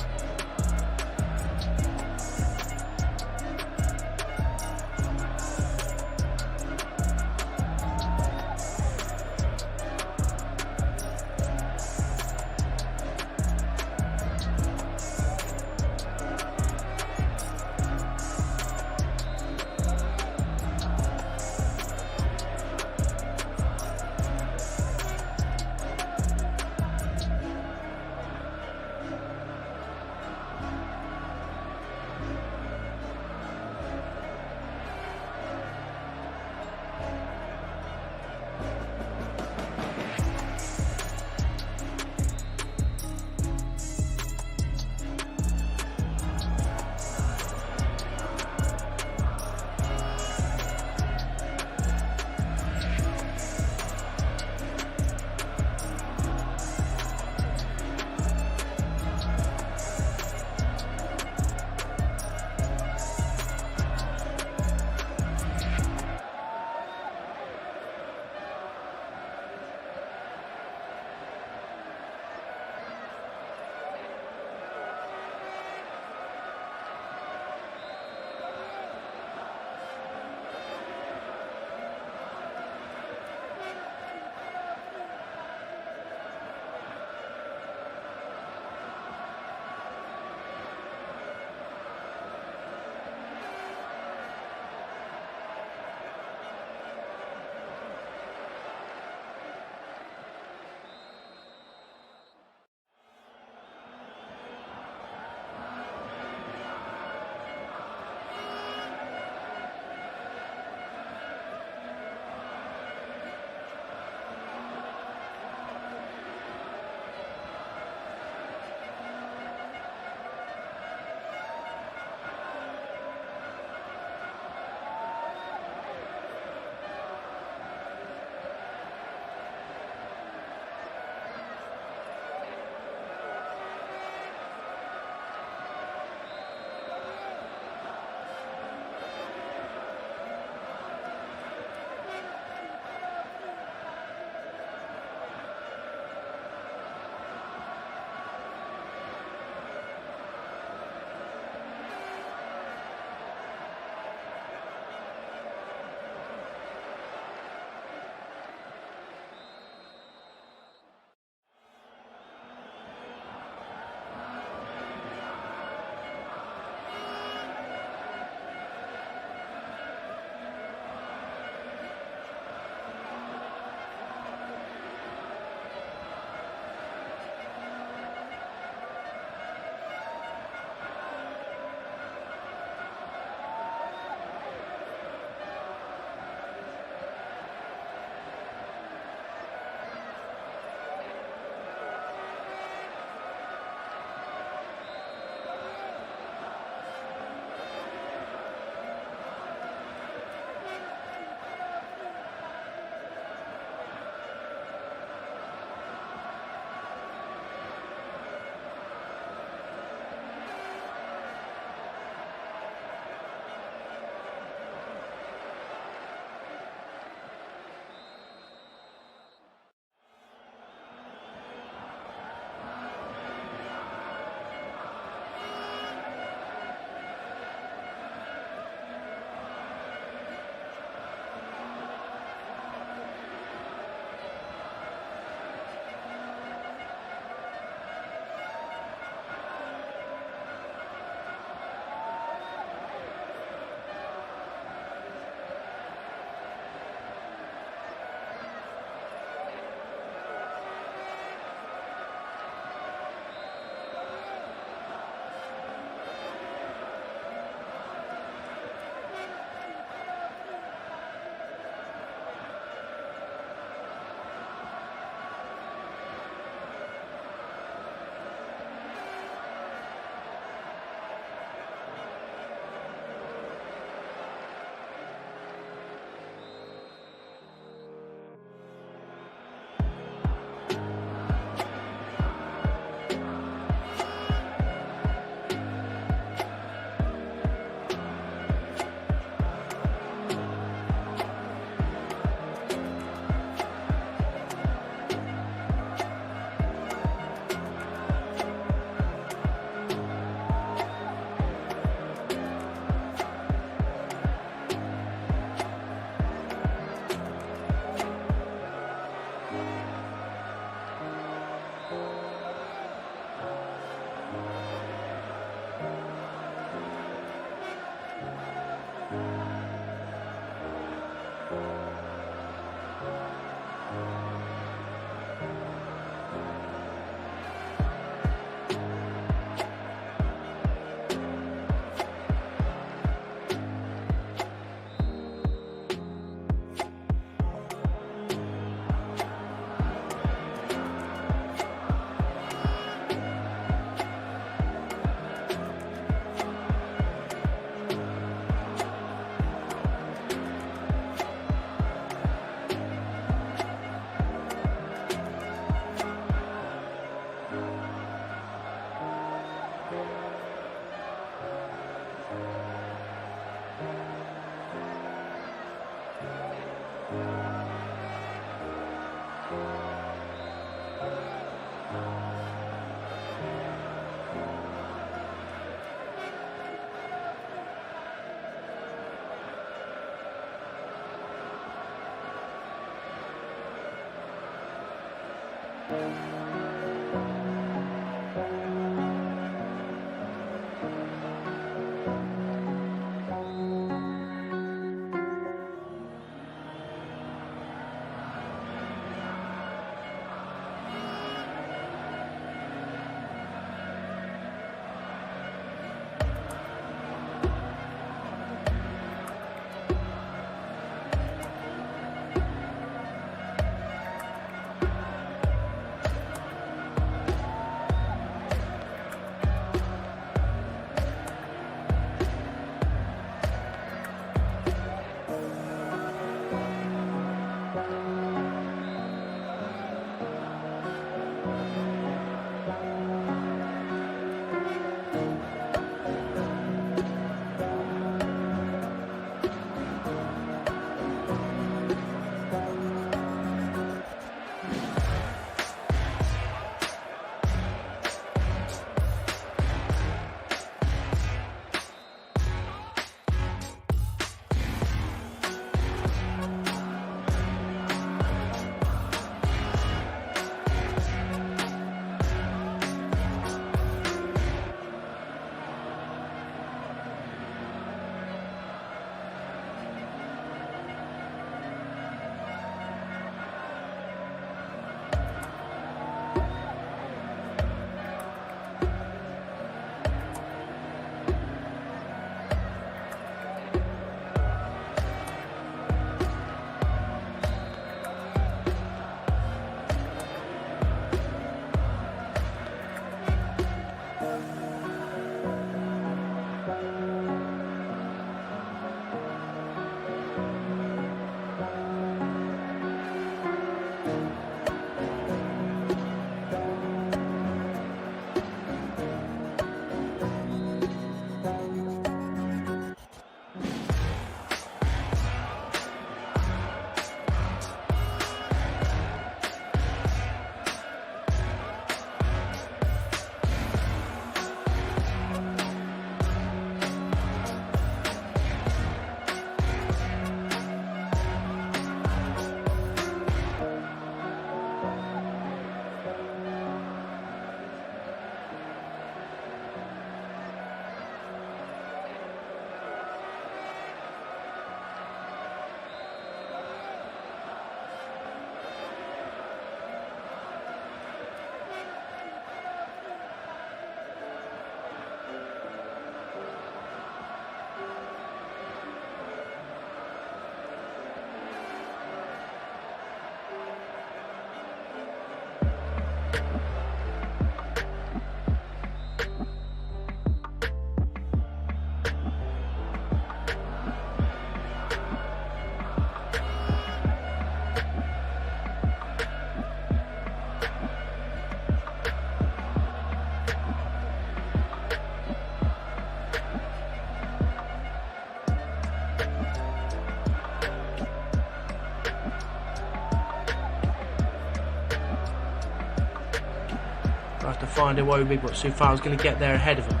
Tries to find Iwobi, but Soufal's going to get there ahead of him.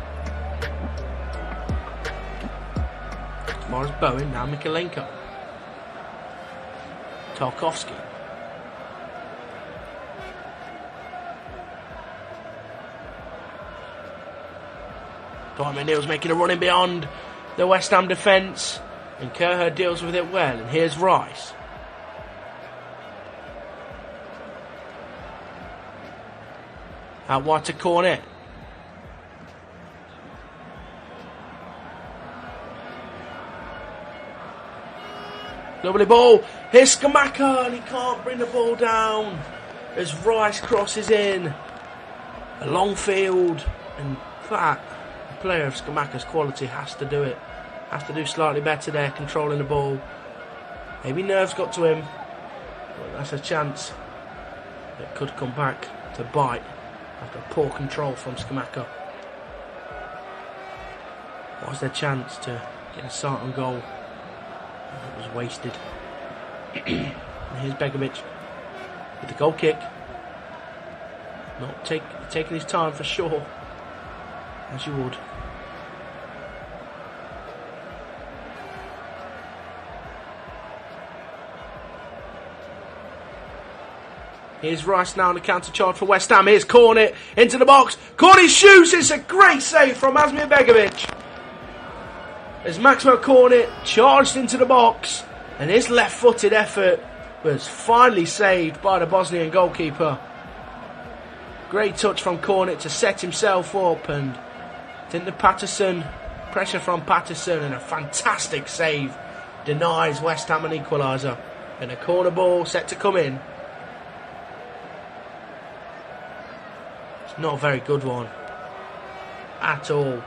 As far as Bowen, now Mikalenko. Tarkovsky. Dwight McNeil's making a run in beyond the West Ham defence, and Kerr deals with it well, and here's Rice. Out wide to Cornet. Lovely ball. Here's Scamacca, and he can't bring the ball down as Rice crosses in. A long field, and that a player of Scamacca's quality has to do it. Has to do slightly better there, controlling the ball. Maybe nerves got to him, but that's a chance that could come back to bite after poor control from Scamacca. Was their chance to get a start on goal? It was wasted. And here's Begovic. with the goal kick. Not taking his time for sure, as you would. Here's Rice now on the counter charge for West Ham. Here's Cornet into the box. Cornet shoots. It's a great save from Asmir Begovic. As Maxwell Cornet charged into the box, and his left-footed effort was finally saved by the Bosnian goalkeeper. Great touch from Cornet to set himself up, and into Patterson. Pressure from Patterson, and a fantastic save denies West Ham an equaliser. And a corner ball set to come in. It's not a very good one at all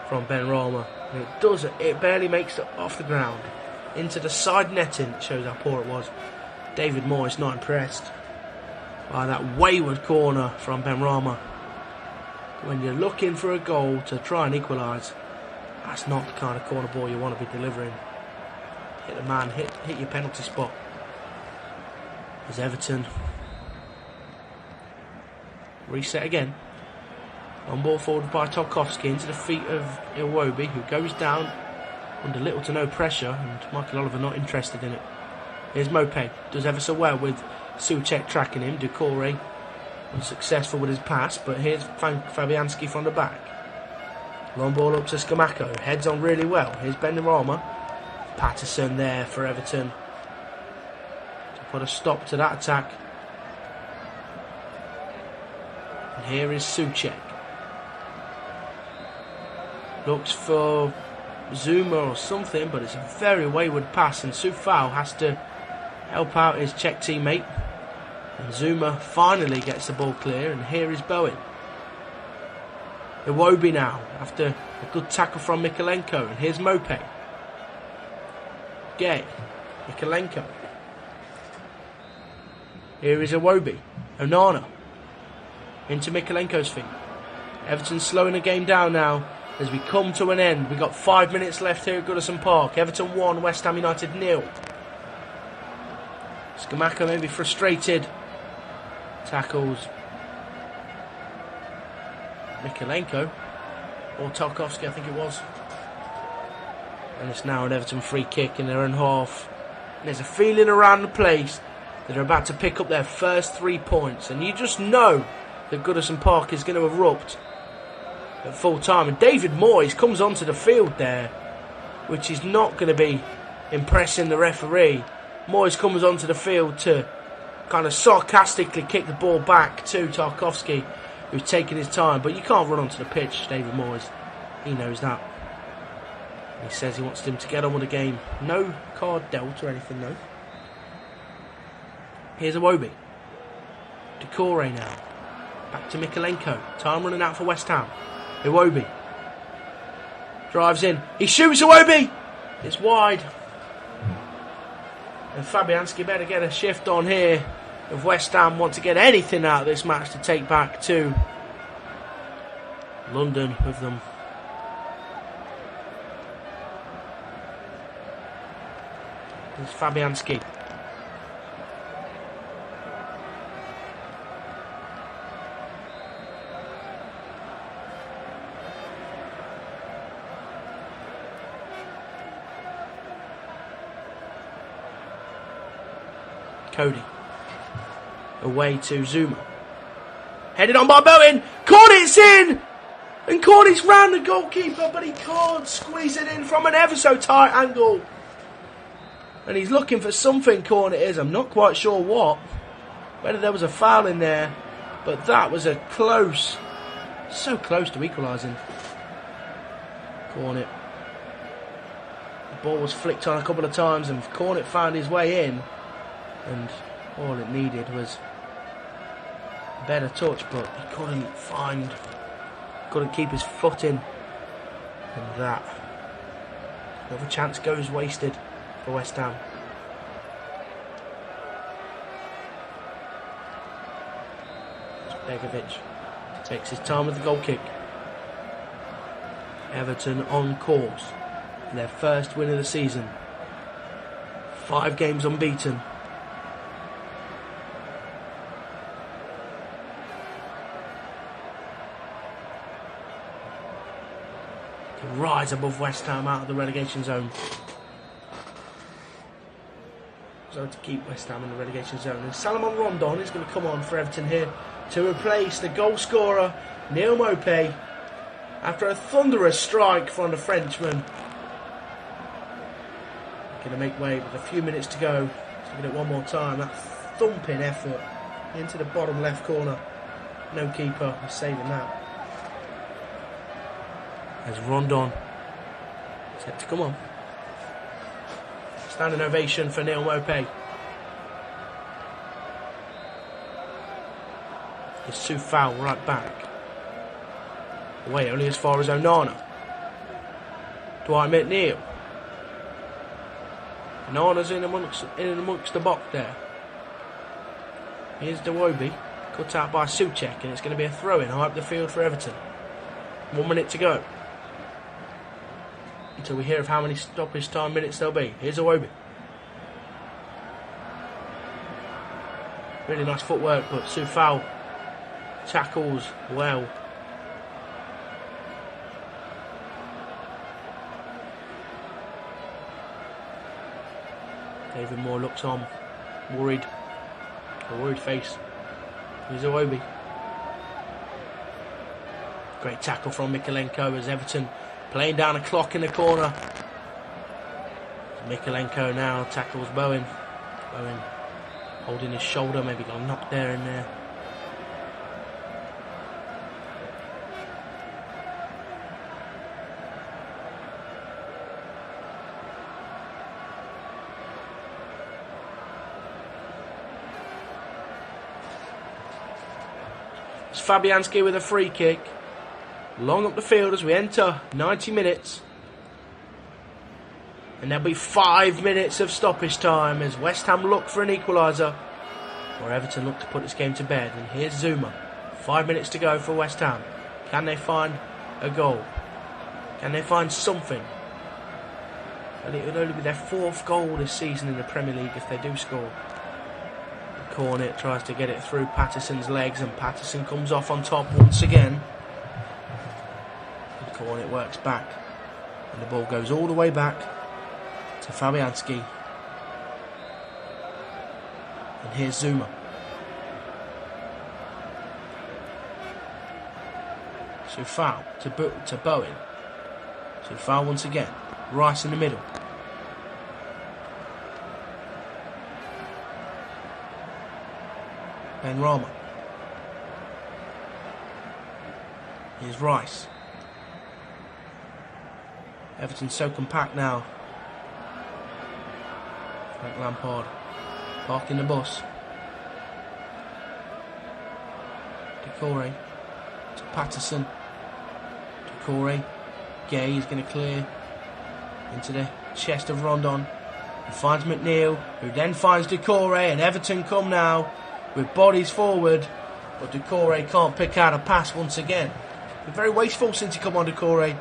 from Benrahma. It barely makes it off the ground into the side netting. It shows how poor it was. David Moyes not impressed by that wayward corner from Benrahma. When you're looking for a goal to try and equalise, that's not the kind of corner ball you want to be delivering. Hit the man, hit your penalty spot. There's Everton. Reset again. On ball forward by Tarkowski into the feet of Iwobi, who goes down under little to no pressure, and Michael Oliver not interested in it. Here's Mope, does ever so well with Souček tracking him. Doucouré unsuccessful with his pass, but here's Fabianski from the back. Long ball up to Scamacco, heads on really well. Here's Benrahma. Patterson there for Everton to put a stop to that attack. And here is Souček. Looks for Zuma or something, but it's a very wayward pass, and Soufal has to help out his Czech teammate. And Zuma finally gets the ball clear, and here is Bowen. Iwobi now, after a good tackle from Mikalenko, and here's Mope. Gay, Mikalenko. Here is Iwobi. Onana into Mikalenko's feet. Everton slowing the game down now as we come to an end. We've got 5 minutes left here at Goodison Park. Everton 1, West Ham United 0. Scamacca maybe frustrated. Tackles Mikalenko, or Tarkowski I think it was. And it's now an Everton free kick in their own half. And there's a feeling around the place that they're about to pick up their first 3 points. And you just know that Goodison Park is going to erupt at full time. And David Moyes comes onto the field there, which is not going to be impressing the referee. Moyes comes onto the field to kind of sarcastically kick the ball back to Tarkowski, who's taking his time. But you can't run onto the pitch, David Moyes. He knows that. He says he wants him to get on with the game. No card dealt or anything, though. Here's Iwobi. Doucouré now. Back to Mikalenko. Time running out for West Ham. Iwobi. Drives in. He shoots Iwobi! It's wide. And Fabianski better get a shift on here if West Ham want to get anything out of this match to take back to London with them. There's Fabianski. Cody. Away to Zuma. Headed on by Bowen. Cornet's in! And Cornet's round the goalkeeper, but he can't squeeze it in from an ever so tight angle. And he's looking for something, Cornet is. I'm not quite sure what. Whether there was a foul in there. But that was a close. So close to equalising. Cornet. The ball was flicked on a couple of times and Cornet found his way in. And all it needed was a better touch, but he couldn't keep his foot in. And that. Another chance goes wasted for West Ham. Begovic takes his time with the goal kick. Everton on course for their first win of the season. 5 games unbeaten. can rise above West Ham out of the relegation zone. So to keep West Ham in the relegation zone. And Salomon Rondon is going to come on for Everton here to replace the goal scorer Neil Maupay after a thunderous strike from the Frenchman. Going to make way with a few minutes to go. Let's look at it one more time. That thumping effort into the bottom left corner. No keeper is saving that. As Rondon set to come on. Standing ovation for Neil Maupay. It's Soufal right back. Away only as far as Onana. Dwight McNeil. Onana's in amongst the box there. Here's Dewubi. Cut out by Souček, and it's going to be a throw-in high up the field for Everton. 1 minute to go. Until we hear of how many stoppage time minutes there'll be. Here's Iwobi. Really nice footwork, but Soufal tackles well. David Moore looks on, worried. A worried face. Here's Iwobi. Great tackle from Mykolenko as Everton playing down a clock in the corner. Mykolenko now tackles Bowen. Bowen holding his shoulder, maybe got knocked there and there. It's Fabianski with a free kick. Long up the field as we enter 90 minutes. And there'll be 5 minutes of stoppage time as West Ham look for an equaliser. Or Everton look to put this game to bed. And here's Zuma. 5 minutes to go for West Ham. Can they find a goal? Can they find something? And it would only be their 4th goal this season in the Premier League if they do score. Cornet tries to get it through Patterson's legs and Patterson comes off on top once again. And Cornet works back. And the ball goes all the way back to Fabianski. And here's Zuma. Soufal to Bowen. Soufal once again. Rice in the middle. Benrahma. Here's Rice. Everton so compact now. Frank Lampard parking the bus. Decore to Patterson. Decore. Gay is going to clear into the chest of Rondon. He finds McNeil, who then finds Decore, and Everton come now with bodies forward, but Decore can't pick out a pass once again. Been very wasteful since he come on, Decore. A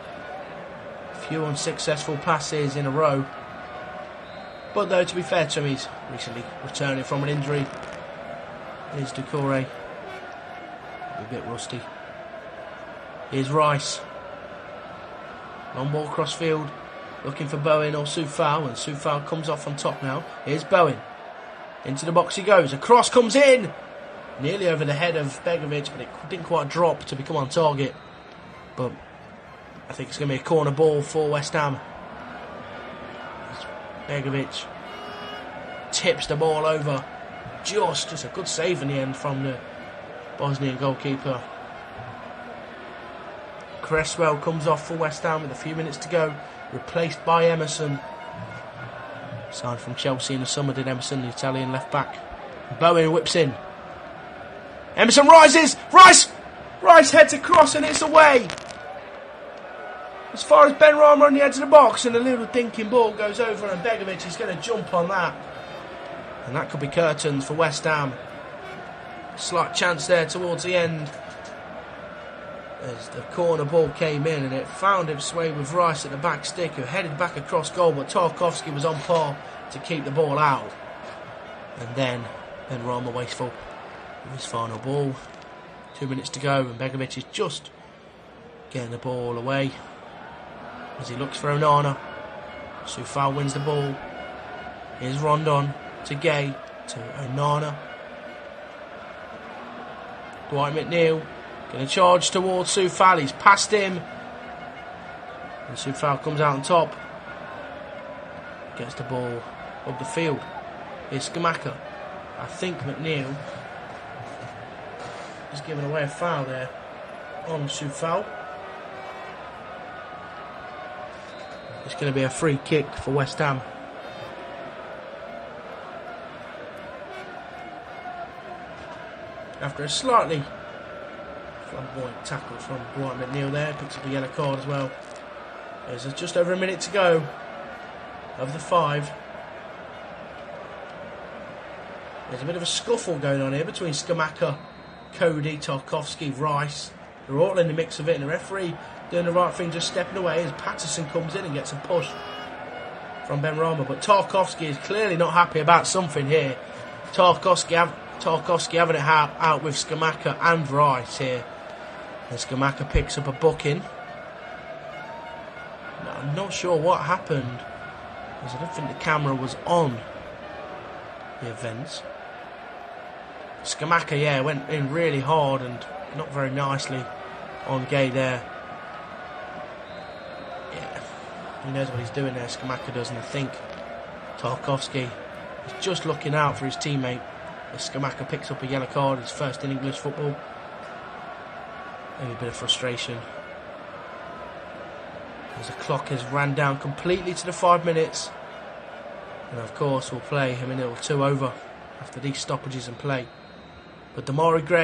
few unsuccessful passes in a row. But though, to be fair to him, he's recently returning from an injury. Here's Decore. A bit rusty. Here's Rice. Long ball cross field. Looking for Bowen or Soufal, and Soufal comes off on top now. Here's Bowen. Into the box he goes. A cross comes in. Nearly over the head of Begovic, but it didn't quite drop to become on target. But I think it's going to be a corner ball for West Ham. Begovic tips the ball over. Just a good save in the end from the Bosnian goalkeeper. Cresswell comes off for West Ham with a few minutes to go. Replaced by Emerson. Signed from Chelsea in the summer, did Emerson, the Italian left back. Bowen whips in. Emerson rises. Rice heads across and it's away. As far as Benrahma on the edge of the box, and a little dinking ball goes over, and Begovic is going to jump on that. And that could be curtains for West Ham. Slight chance there towards the end, as the corner ball came in and it found its way with Rice at the back stick, who headed back across goal, but Tarkowski was on par to keep the ball out. And then Benrahma wasteful with his final ball. 2 minutes to go and Begovic is just getting the ball away. as he looks for Onana. Soufal wins the ball. Here's Rondon to Gay to Onana. Dwight McNeil going to charge towards Soufal. He's past him. And Soufal comes out on top. Gets the ball up the field. Here's Scamacca. I think McNeil has given away a foul there on Soufal. It's going to be a free kick for West Ham. After a slightly flamboyant tackle from Dwight McNeil there, picks up a yellow card as well. There's just over a minute to go of the 5. There's a bit of a scuffle going on here between Scamacca, Cody, Tarkowski, Rice. They're all in the mix of it, and the referee doing the right thing, just stepping away as Patterson comes in and gets a push from Benrahma. But Tarkowski is clearly not happy about something here. Tarkowski having it out with Scamacca and Rice here. And Scamacca picks up a booking. Now, I'm not sure what happened, because I don't think the camera was on the events. Scamacca, yeah, went in really hard and not very nicely on Gay there. Yeah, he knows what he's doing there, Scamacca does, and I think Tarkowski is just looking out for his teammate as Scamacca picks up a yellow card, his first in English football. Maybe a bit of frustration as the clock has ran down completely to the 5 minutes, and of course we'll play a minute or two over after these stoppages in play. But Damari Gray